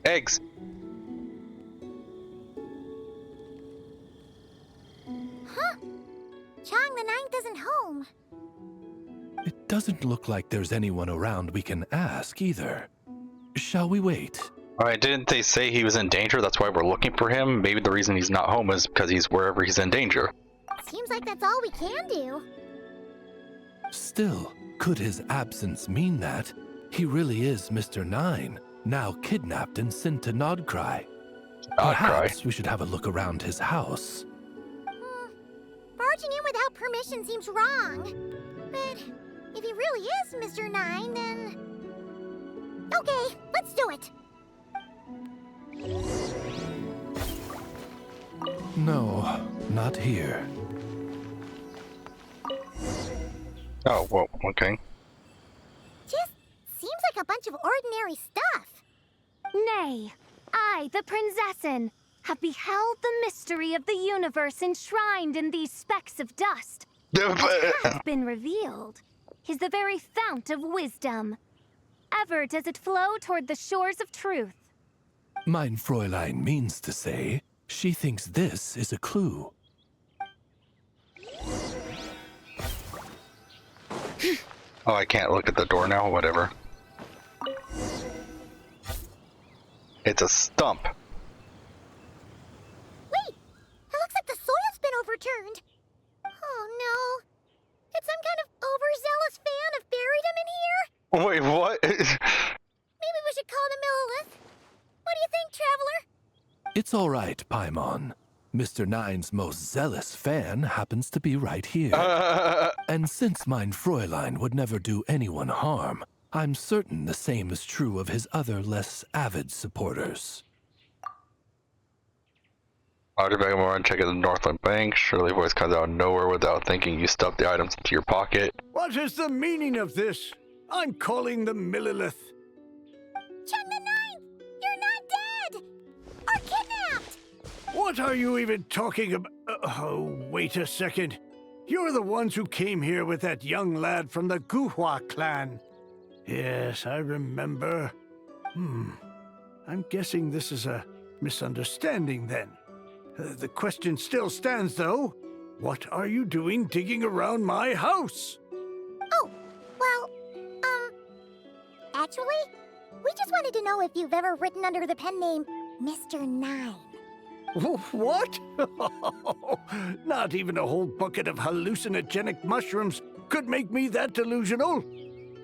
Eggs! Huh? Chong the Ninth isn't home. It doesn't look like there's anyone around we can ask either. Shall we wait? Alright, didn't they say he was in danger? That's why we're looking for him? Maybe the reason he's not home is because he's wherever he's in danger. Seems like that's all we can do. Still, could his absence mean that he really is Mr. Nine, now kidnapped and sent to Nodcry? Perhaps we should have a look around his house. Barging in without permission seems wrong. But if he really is Mr. Nine, then... Okay, let's do it. No, not here. Oh, well, okay. Just seems like a bunch of ordinary stuff. Nay, I, the Princessin, have beheld the mystery of the universe enshrined in these specks of dust. What has been revealed is the very fount of wisdom. Ever does it flow toward the shores of truth. Mein Fräulein means to say she thinks this is a clue. Oh, I can't look at the door now? Whatever. It's a stump. Wait, it looks like the soil's been overturned. Oh no. Did some kind of overzealous fan have buried him in here? Wait, what? Maybe we should call him Millilith. What do you think, Traveler? It's all right, Paimon. Mr. Nine's most zealous fan happens to be right here. And since mein Fräulein would never do anyone harm, I'm certain the same is true of his other less avid supporters. Roger more and check out the Northland Bank. Surely voice comes out of nowhere without thinking you stuffed the items into your pocket. What is the meaning of this? I'm calling the Millilith. Chong the Ninth! You're not dead! Or kidnapped! What are you even talking about? Oh, wait a second. You're the ones who came here with that young lad from the Guhua clan. Yes, I remember. I'm guessing this is a misunderstanding then. The question still stands, though. What are you doing digging around my house? Oh, well, actually, we just wanted to know if you've ever written under the pen name Mr. Nine. What? Not even a whole bucket of hallucinogenic mushrooms could make me that delusional.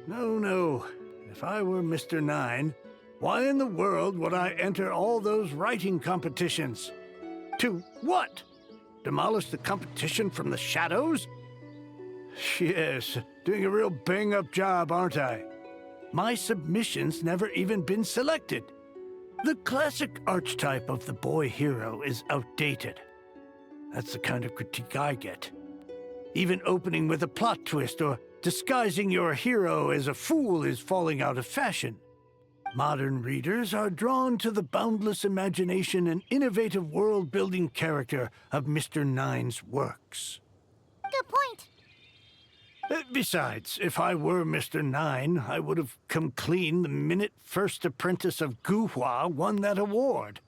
No. If I were Mr. Nine, why in the world would I enter all those writing competitions? To what? Demolish the competition from the shadows? Yes, doing a real bang-up job, aren't I? My submission's never even been selected. The classic archetype of the boy hero is outdated. That's the kind of critique I get. Even opening with a plot twist or disguising your hero as a fool is falling out of fashion. Modern readers are drawn to the boundless imagination and innovative world-building character of Mr. Nine's works. Good point. Besides, if I were Mr. Nine, I would have come clean the minute First Apprentice of Guhua won that award.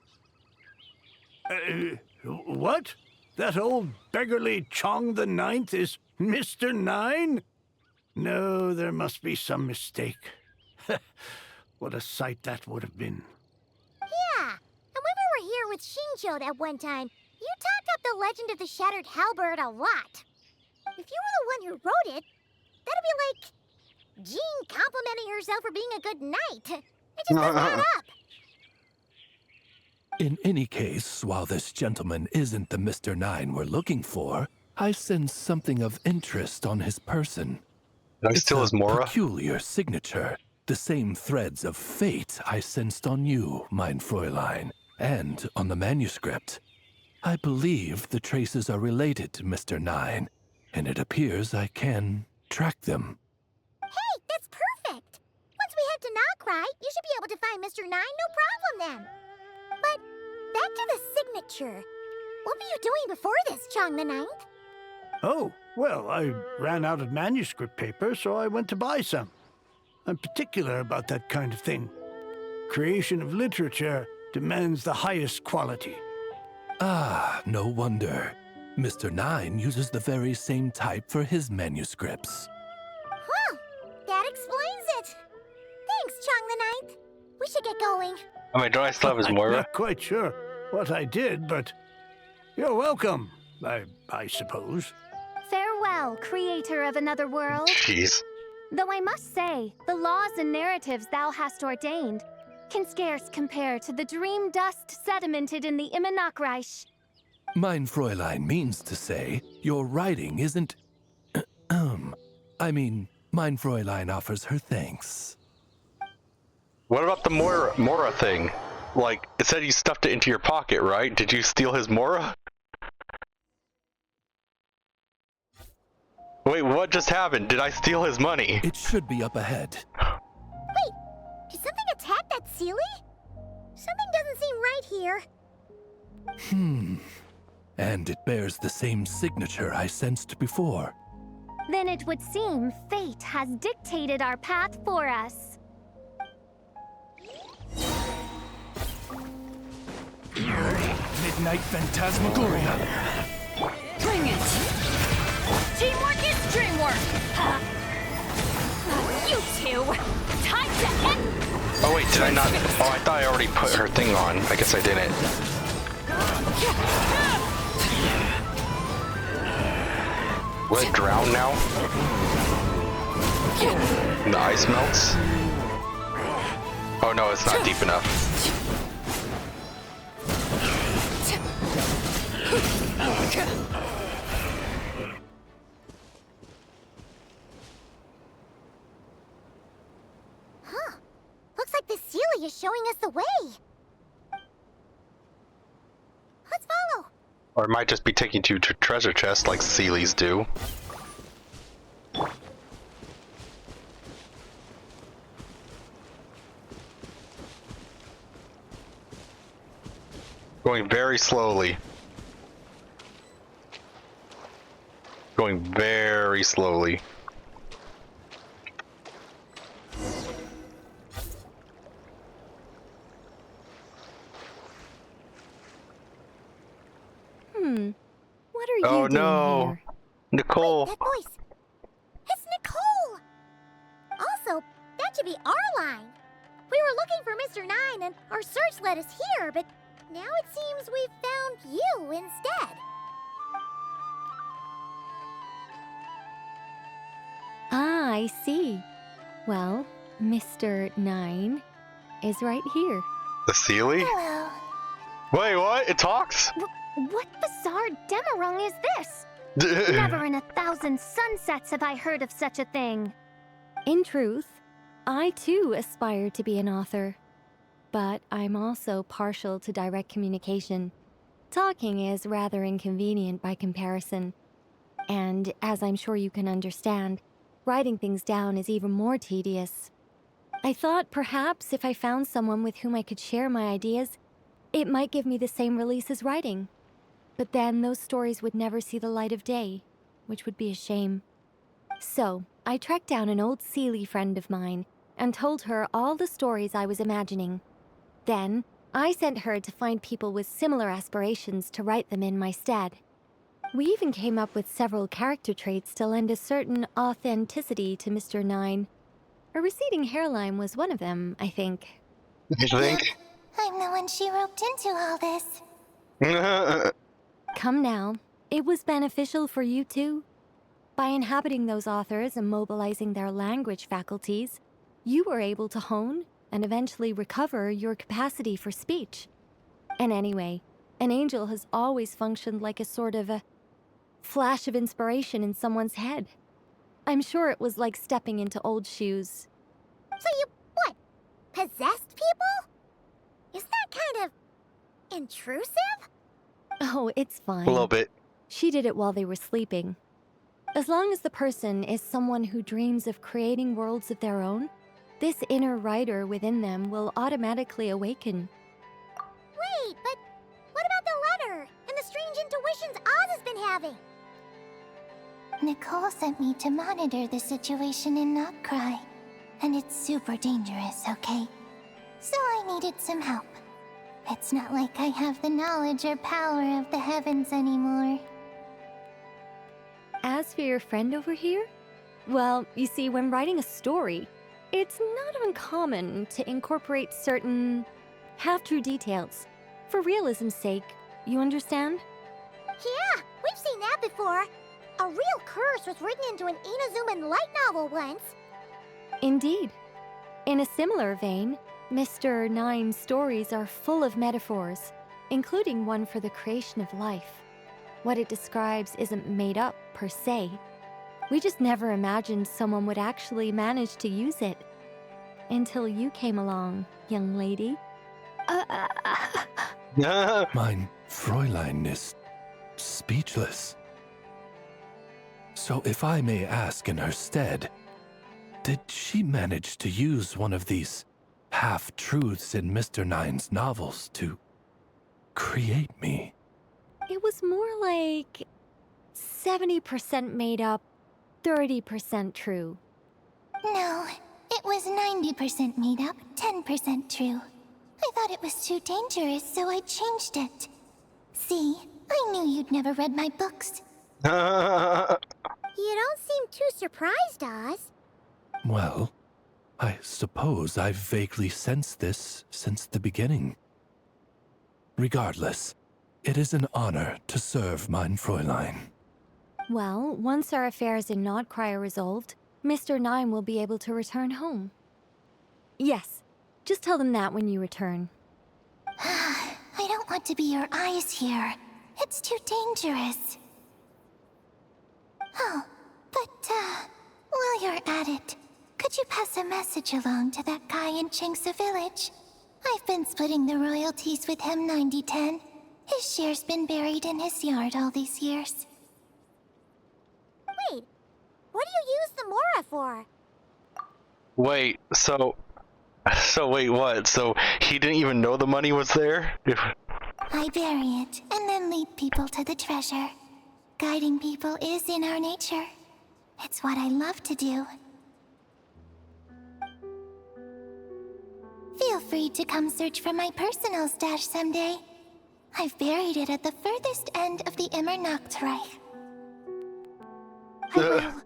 What? That old beggarly Chong the Ninth is Mr. Nine? No, there must be some mistake. What a sight that would have been. Yeah, and when we were here with Shinchod at one time, you talked up the legend of the Shattered Halberd a lot. If you were the one who wrote it, that'd be like Jean complimenting herself for being a good knight. It just doesn't add up. In any case, while this gentleman isn't the Mr. Nine we're looking for, I sense something of interest on his person. Did I steal his Mora? Peculiar signature. The same threads of fate I sensed on you, mein Fräulein, and on the manuscript. I believe the traces are related to Mr. Nine, and it appears I can track them. Hey, that's perfect! Once we head to Nocry, you should be able to find Mr. Nine, no problem then. But back to the signature. What were you doing before this, Chong the Ninth? Oh, well, I ran out of manuscript paper, so I went to buy some. I'm particular about that kind of thing. Creation of literature demands the highest quality. Ah, no wonder. Mr. Nine uses the very same type for his manuscripts. Huh, that explains it. Thanks, Chong the Ninth. We should get going. I mean, don't I still have his I'm Moira? not quite sure what I did, but you're welcome, I suppose. Farewell, creator of another world. Jeez. Though I must say, the laws and narratives thou hast ordained can scarce compare to the dream dust sedimented in the Immenachreich. Mein Fräulein means to say, your writing isn't... I mean, mein Fräulein offers her thanks. What about the Mora thing? Like, it said you stuffed it into your pocket, right? Did you steal his Mora? Wait, what just happened? Did I steal his money? It should be up ahead. Wait, did something attack that Sealy? Something doesn't seem right here. And it bears the same signature I sensed before. Then it would seem fate has dictated our path for us. Midnight Phantasmagoria. Bring it! Teamwork is dreamwork! You two! Time to hit! Oh wait, did I not? Oh, I thought I already put her thing on. I guess I didn't. Will it drown now? The ice melts? Oh no, it's not deep enough. Huh. Looks like the Sealy is showing us the way. Let's follow. Or it might just be taking you to treasure chests like Sealies do. Going very slowly. Going very slowly. What are you Oh doing no! here? Nicole! That voice. It's Nicole. Also, that should be our line. We were looking for Mr. Nine and our search led us here, but now it seems we've found you instead. Ah, I see. Well, Mr. Nine is right here. The Sealy? Wait, what? It talks? What bizarre demarung is this? Never in 1,000 sunsets have I heard of such a thing. In truth, I too aspire to be an author. but I'm also partial to direct communication. Talking is rather inconvenient by comparison. And as I'm sure you can understand, writing things down is even more tedious. I thought perhaps if I found someone with whom I could share my ideas, it might give me the same release as writing. But then those stories would never see the light of day, which would be a shame. So, I tracked down an old Seelie friend of mine and told her all the stories I was imagining. Then, I sent her to find people with similar aspirations to write them in my stead. We even came up with several character traits to lend a certain authenticity to Mr. Nine. A receding hairline was one of them, I think. You think? I'm the one she roped into all this. Come now, it was beneficial for you too. By inhabiting those authors and mobilizing their language faculties, you were able to hone and eventually recover your capacity for speech. And anyway, an angel has always functioned like a sort of a flash of inspiration in someone's head. I'm sure it was like stepping into old shoes. So you, what, possessed people? Is that kind of intrusive? Oh, it's fine. A little bit. She did it while they were sleeping. As long as the person is someone who dreams of creating worlds of their own, this inner writer within them will automatically awaken. Wait, but what about the letter and the strange intuitions Oz has been having? Nicole sent me to monitor the situation in Knockcry, and it's super dangerous, okay? So I needed some help. It's not like I have the knowledge or power of the heavens anymore. As for your friend over here, well, you see, when writing a story, it's not uncommon to incorporate certain half-true details. For realism's sake, you understand? Yeah, we've seen that before. A real curse was written into an Inazuman light novel once. Indeed. In a similar vein, Mr. Nine's stories are full of metaphors, including one for the creation of life. What it describes isn't made up, per se. We just never imagined someone would actually manage to use it. Until you came along, young lady. Mein Fräulein is speechless. So if I may ask in her stead, did she manage to use one of these half-truths in Mr. Nine's novels to create me? It was more like 70% made up, 30% true. No, it was 90% made up, 10% true. I thought it was too dangerous, so I changed it. See, I knew you'd never read my books. You don't seem too surprised, Oz. Well, I suppose I've vaguely sensed this since the beginning. Regardless, it is an honor to serve mein Fräulein. Well, once our affairs in Nodcry are resolved, Mr. Nine will be able to return home. Yes, just tell them that when you return. I don't want to be your eyes here. It's too dangerous. Oh, but, while you're at it, could you pass a message along to that guy in Chingsa Village? I've been splitting the royalties with him 90-10. His share's been buried in his yard all these years. Wait, what do you use the Mora for? Wait, so wait, what? So he didn't even know the money was there? I bury it, and then lead people to the treasure. Guiding people is in our nature. It's what I love to do. Feel free to come search for my personal stash someday. I've buried it at the furthest end of the Immernachtreich. I will.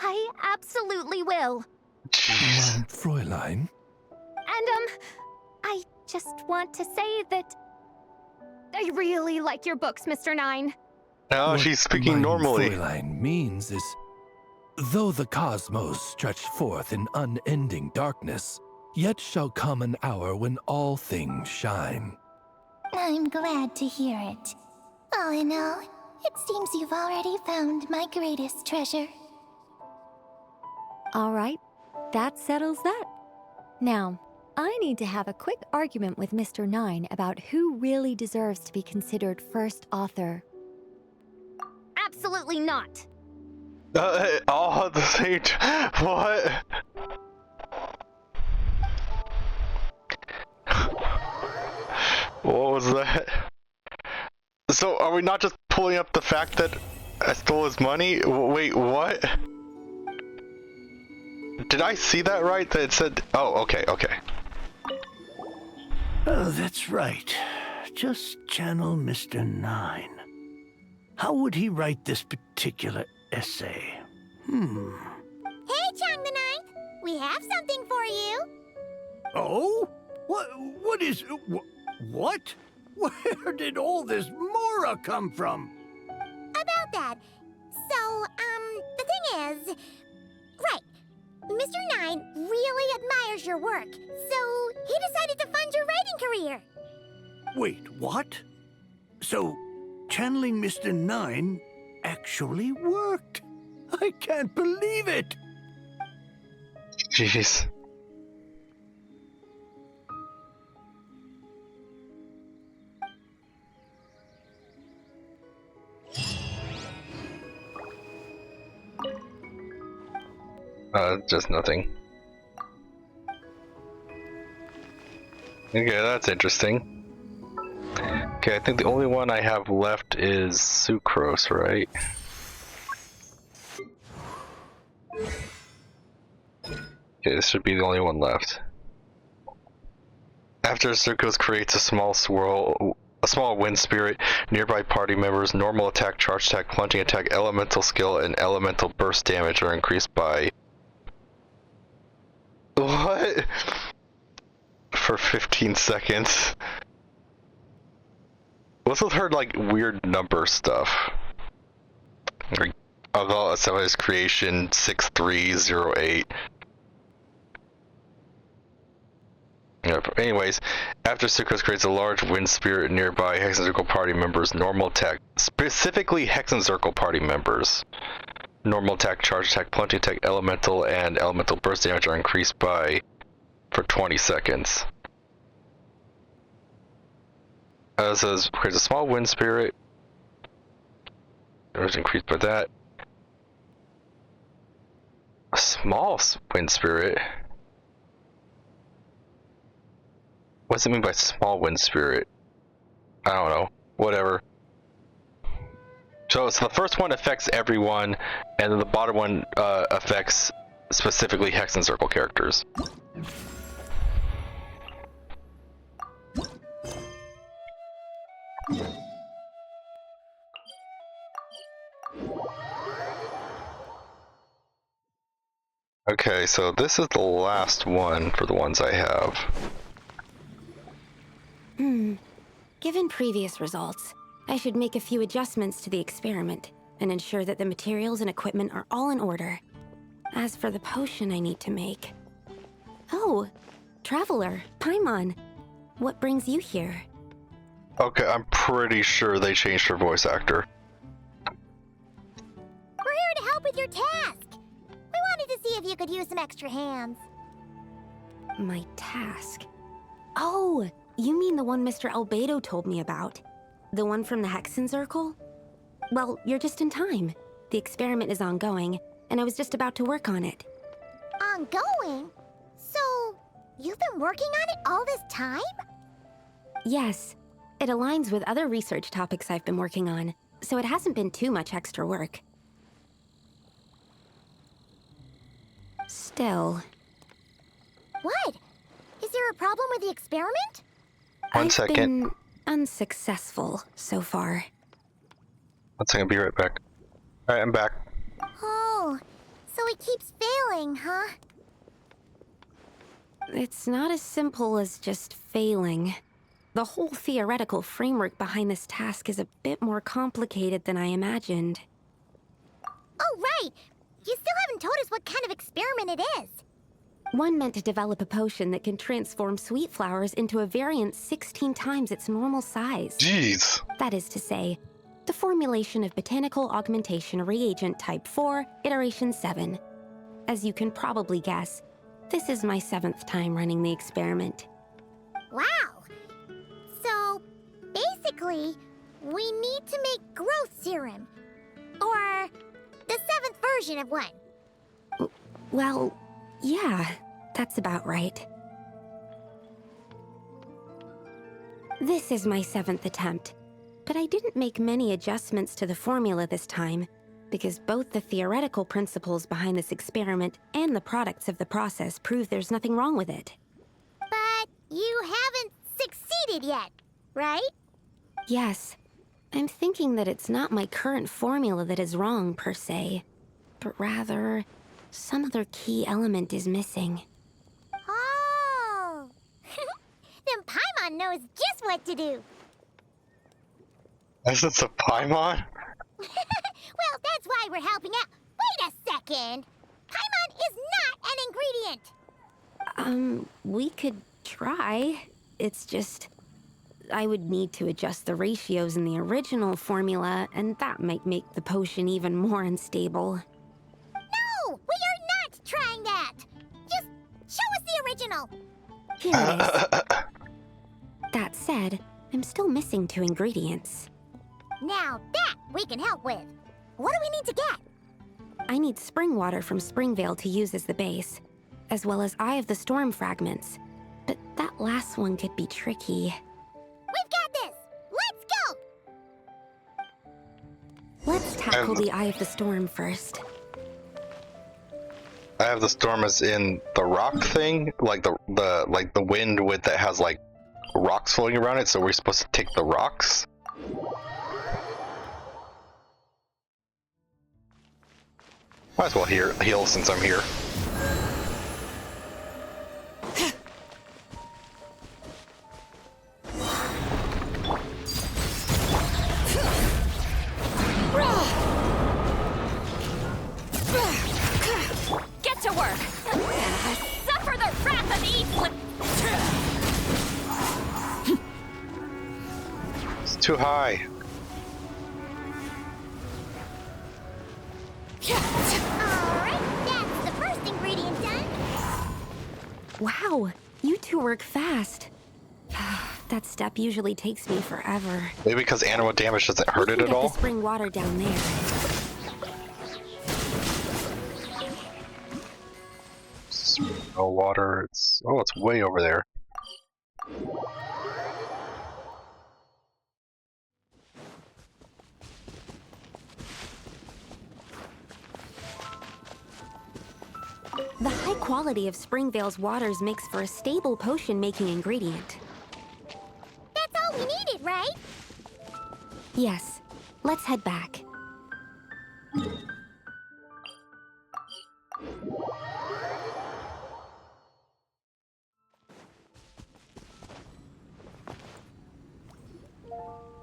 I absolutely will. Mein Fräulein? And, I just want to say that I really like your books, Mr. Nine. No, What she's speaking mein normally. Fräulein means is, though the cosmos stretch forth in unending darkness, yet shall come an hour when all things shine. I'm glad to hear it. All in all, it seems you've already found my greatest treasure. All right, that settles that. Now, I need to have a quick argument with Mr. Nine about who really deserves to be considered first author. Absolutely not. All at the same time. What? What was that? So, are we not just pulling up the fact that I stole his money? Wait, what? Did I see that right? That it said. Oh, okay, okay. Oh, that's right. Just channel Mr. Nine. How would he write this particular essay? Hey, Chang the Ninth! We have something for you! Oh? What is... What? Where did all this Mora come from? About that. So, the thing is... Right. Mr. Nine really admires your work, so he decided to fund your writing career. Wait, what? So, channeling Mr. Nine actually worked. I can't believe it. Jeez. Just nothing. Okay, that's interesting. Okay, I think the only one I have left is Sucrose, right? Okay, this should be the only one left. After Sucrose creates a small wind spirit, nearby party members' normal attack, charge attack, plunging attack, elemental skill, and elemental burst damage are increased by... What? For 15 seconds. What's with her, like, weird number stuff? Like, I'll some of his creation 6308. Yeah, anyways, after Sucrose creates a large wind spirit nearby Hex and Circle party members' normal attack, specifically Hex and Circle party members. Normal attack, charge attack, plunging attack, elemental, and elemental burst damage are increased by for 20 seconds. It says creates a small wind spirit. It was increased by that. A small wind spirit? What does it mean by small wind spirit? I don't know. Whatever. So the first one affects everyone, and then the bottom one affects specifically Hex and Circle characters. Okay, so this is the last one for the ones I have. Given previous results, I should make a few adjustments to the experiment and ensure that the materials and equipment are all in order. As for the potion I need to make... Oh, Traveler, Paimon, what brings you here? Okay, I'm pretty sure they changed her voice actor. We're here to help with your task. We wanted to see if you could use some extra hands. My task? Oh, you mean the one Mr. Albedo told me about? The one from the Hexen Circle? Well, you're just in time. The experiment is ongoing, and I was just about to work on it. Ongoing? So, you've been working on it all this time? Yes. It aligns with other research topics I've been working on, so it hasn't been too much extra work. Still... What? Is there a problem with the experiment? One second. I've been unsuccessful so far. 1 second, be right back. Alright, I'm back. Oh, so it keeps failing, huh? It's not as simple as just failing. The whole theoretical framework behind this task is a bit more complicated than I imagined. Oh, right! You still haven't told us what kind of experiment it is. One meant to develop a potion that can transform sweet flowers into a variant 16 times its normal size. Jeez. That is to say, the formulation of botanical augmentation reagent type 4, iteration 7. As you can probably guess, This is my 7th time running the experiment. Wow. So, basically, we need to make growth serum. Or the 7th version of one. Well, yeah, that's about right. This is my 7th attempt, but I didn't make many adjustments to the formula this time, because both the theoretical principles behind this experiment and the products of the process prove there's nothing wrong with it. But you haven't succeeded yet, right? Yes, I'm thinking that it's not my current formula that is wrong, per se, but rather, some other key element is missing. Oh! Then Paimon knows just what to do. Essence of Paimon? Well, that's why we're helping out. Wait a second! Paimon is not an ingredient! We could try. It's just... I would need to adjust the ratios in the original formula, and that might make the potion even more unstable. No! We are not trying that! Just show us the original! Here it is. That said, I'm still missing 2 ingredients. Now that we can help with. What do we need to get? I need spring water from Springvale to use as the base, as well as Eye of the Storm fragments. But that last one could be tricky. We've got this! Let's go! Let's tackle the Eye of the Storm first. I have the storm as in the rock thing, like the wind with that has like rocks floating around it, so we're supposed to take the rocks? Might as well heal since I'm here. Get to work! Suffer the wrath of Eastland! It's too high. Alright, that's the first ingredient done. Wow, you 2 work fast. That step usually takes me forever. Maybe because animal damage doesn't hurt it at Get all? the spring water down there. No water. It's way over there. The high quality of Springvale's waters makes for a stable potion-making ingredient. That's all we needed, right? Yes, let's head back.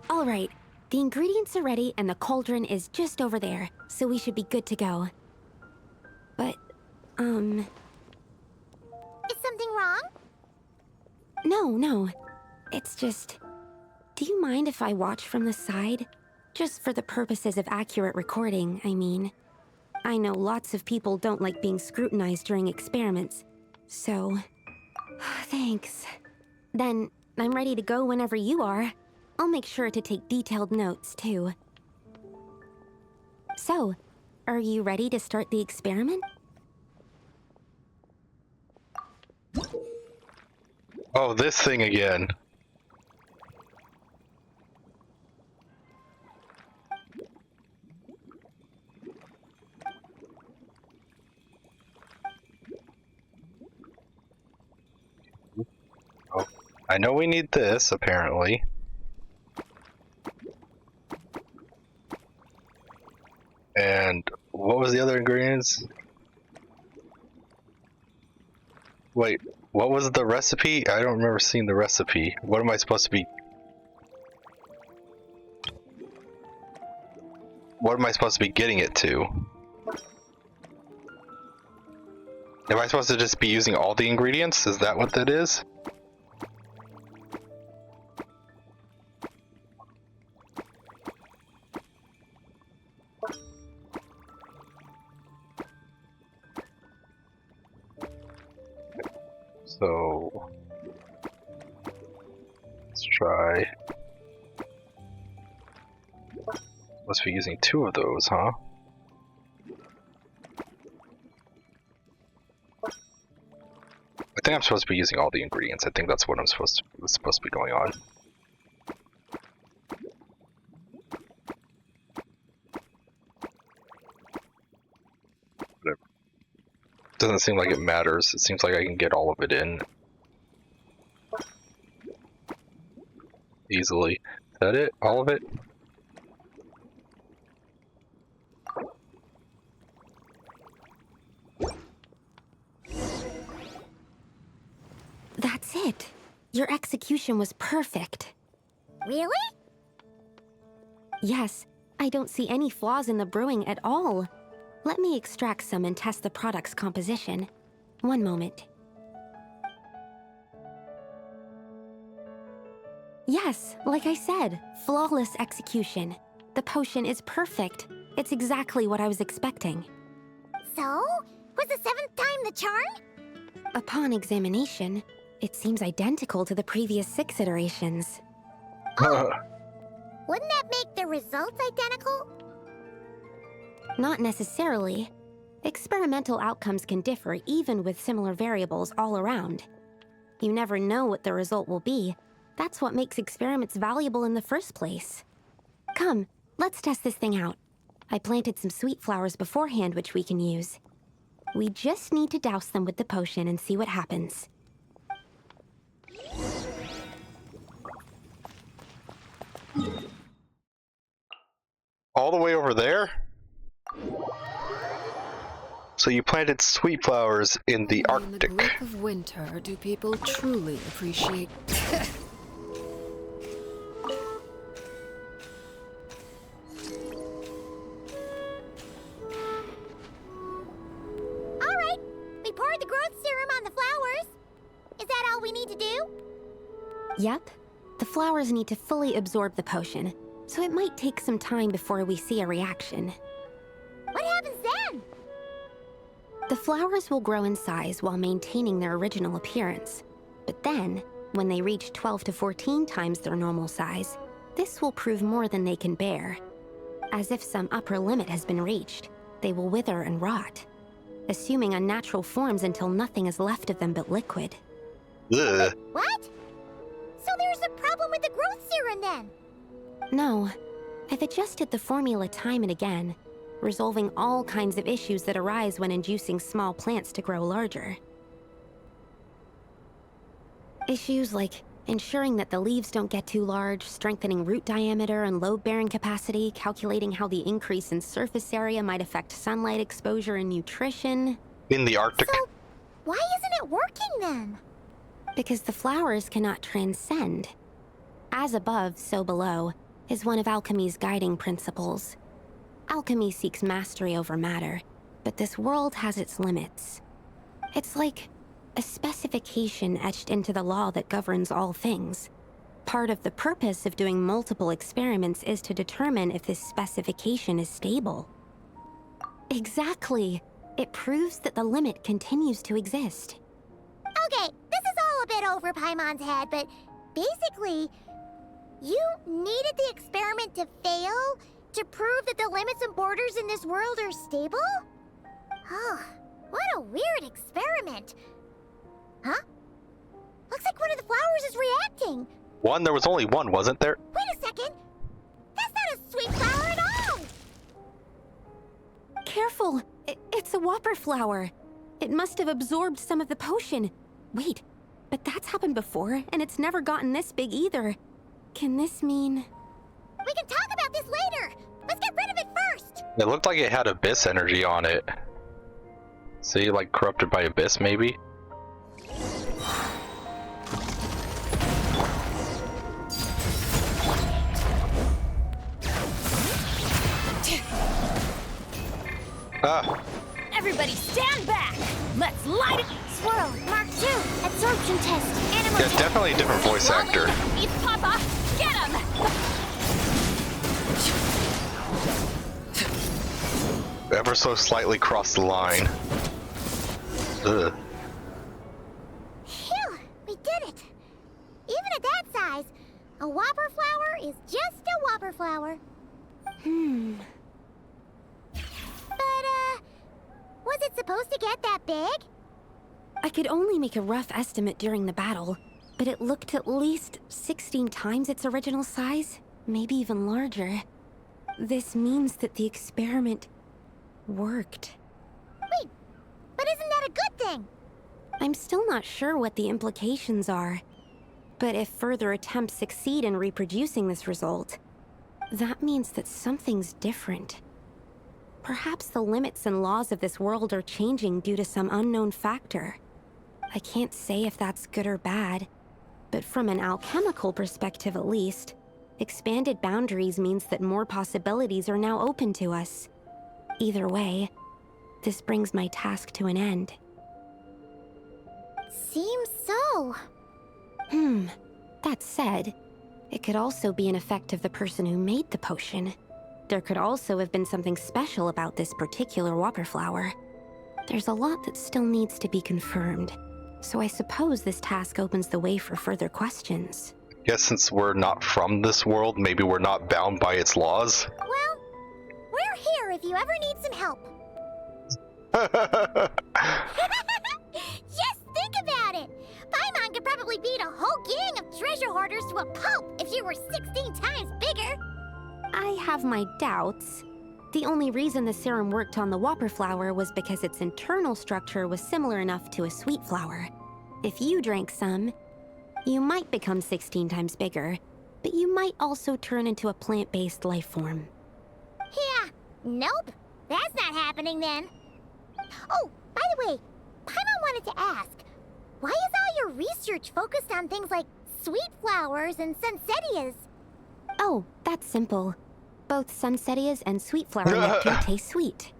All right, the ingredients are ready and the cauldron is just over there, so we should be good to go. But, Is something wrong? No. It's just... Do you mind if I watch from the side? Just for the purposes of accurate recording, I mean. I know lots of people don't like being scrutinized during experiments, so... Thanks. Then, I'm ready to go whenever you are. I'll make sure to take detailed notes, too. So, are you ready to start the experiment? Oh, this thing again. Oh, I know we need this, apparently. And what was the other ingredients? Wait, what was the recipe? I don't remember seeing the recipe. What am I supposed to be? What am I supposed to be getting it to? Am I supposed to just be using all the ingredients? Is that what that is? So let's try. Must be using 2 of those, huh? I think I'm supposed to be using all the ingredients. I think that's what I'm supposed to be going on. Whatever. Doesn't seem like it matters. It seems like I can get all of it in easily. Is that it? All of it? That's it. Your execution was perfect. Really? Yes, I don't see any flaws in the brewing at all. Let me extract some and test the product's composition. One moment. Yes, like I said, flawless execution. The potion is perfect. It's exactly what I was expecting. So? Was the 7th time the charm? Upon examination, it seems identical to the previous 6 iterations. Wouldn't that make the results identical? Not necessarily. Experimental outcomes can differ even with similar variables all around. You never know what the result will be. That's what makes experiments valuable in the first place. Come, let's test this thing out. I planted some sweet flowers beforehand which we can use. We just need to douse them with the potion and see what happens. All the way over there? So you planted sweet flowers in the Arctic. In the grip of winter, do people truly appreciate... Alright, we poured the growth serum on the flowers. Is that all we need to do? Yep. The flowers need to fully absorb the potion, so it might take some time before we see a reaction. What happens then? The flowers will grow in size while maintaining their original appearance. But then, when they reach 12 to 14 times their normal size, this will prove more than they can bear. As if some upper limit has been reached, they will wither and rot, assuming unnatural forms until nothing is left of them but liquid. Ugh. What? So there's a problem with the growth serum then? No. I've adjusted the formula time and again, resolving all kinds of issues that arise when inducing small plants to grow larger. Issues like ensuring that the leaves don't get too large, strengthening root diameter and load-bearing capacity, calculating how the increase in surface area might affect sunlight exposure and nutrition. In the Arctic? So, why isn't it working then? Because the flowers cannot transcend. As above, so below, is one of alchemy's guiding principles. Alchemy seeks mastery over matter, but this world has its limits. It's like a specification etched into the law that governs all things. Part of the purpose of doing multiple experiments is to determine if this specification is stable. Exactly. It proves that the limit continues to exist. Okay, this is all a bit over Paimon's head, but basically, you needed the experiment to fail to prove that the limits and borders in this world are stable? Oh, what a weird experiment. Huh? Looks like one of the flowers is reacting. One? There was only one, wasn't there? Wait a second. That's not a sweet flower at all. Careful! It's a whopper flower. It must have absorbed some of the potion. Wait, but that's happened before, and it's never gotten this big either. Can this mean... We can talk about this later. Let's get rid of it first. It looked like it had abyss energy on it. See, like corrupted by abyss, maybe? Ah. Everybody stand back! Let's light it! Swirl, Mark II, absorption test, animal Yeah, definitely a different voice actor. It's Papa! Get him! Ever so slightly crossed the line. Ugh. Hey, Whopper Flower. But, was it supposed to get that big? I could only make a rough estimate during the battle, but it looked at least 16 times its original size, maybe even larger. This means that the experiment worked. Wait, but isn't that a good thing? I'm still not sure what the implications are, but if further attempts succeed in reproducing this result, that means that something's different. Perhaps the limits and laws of this world are changing due to some unknown factor. I can't say if that's good or bad, but from an alchemical perspective at least, expanded boundaries means that more possibilities are now open to us. Either way, this brings my task to an end. Seems so. That said, it could also be an effect of the person who made the potion. There could also have been something special about this particular Whopper Flower. There's a lot that still needs to be confirmed, so I suppose this task opens the way for further questions. Guess since we're not from this world, maybe we're not bound by its laws? Well, we're here if you ever need some help. Just think about it! Paimon could probably beat a whole gang of treasure hoarders to a pulp if you were 16 times bigger! I have my doubts. The only reason the serum worked on the Whopper Flower was because its internal structure was similar enough to a sweet flower. If you drank some, you might become 16 times bigger, but you might also turn into a plant-based life form. Yeah, nope. That's not happening then. Oh, by the way, Paimon wanted to ask, why is all your research focused on things like sweet flowers and sunsettias? Oh, that's simple. Both sunsettias and sweet flower nectar taste sweet.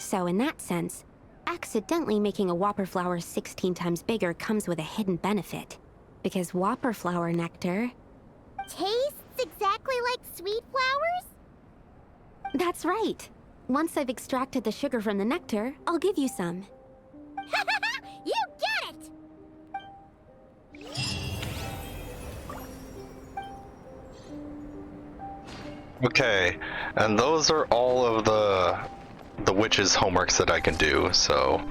So in that sense, accidentally making a Whopper Flower 16 times bigger comes with a hidden benefit. Because Whopper Flower nectar... tastes exactly like sweet flowers? That's right. Once I've extracted the sugar from the nectar, I'll give you some. You get it! Okay, and those are all of the witch's homeworks that I can do, so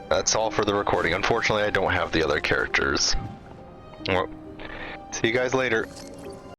that's all for the recording. Unfortunately, I don't have the other characters. Well, see you guys later.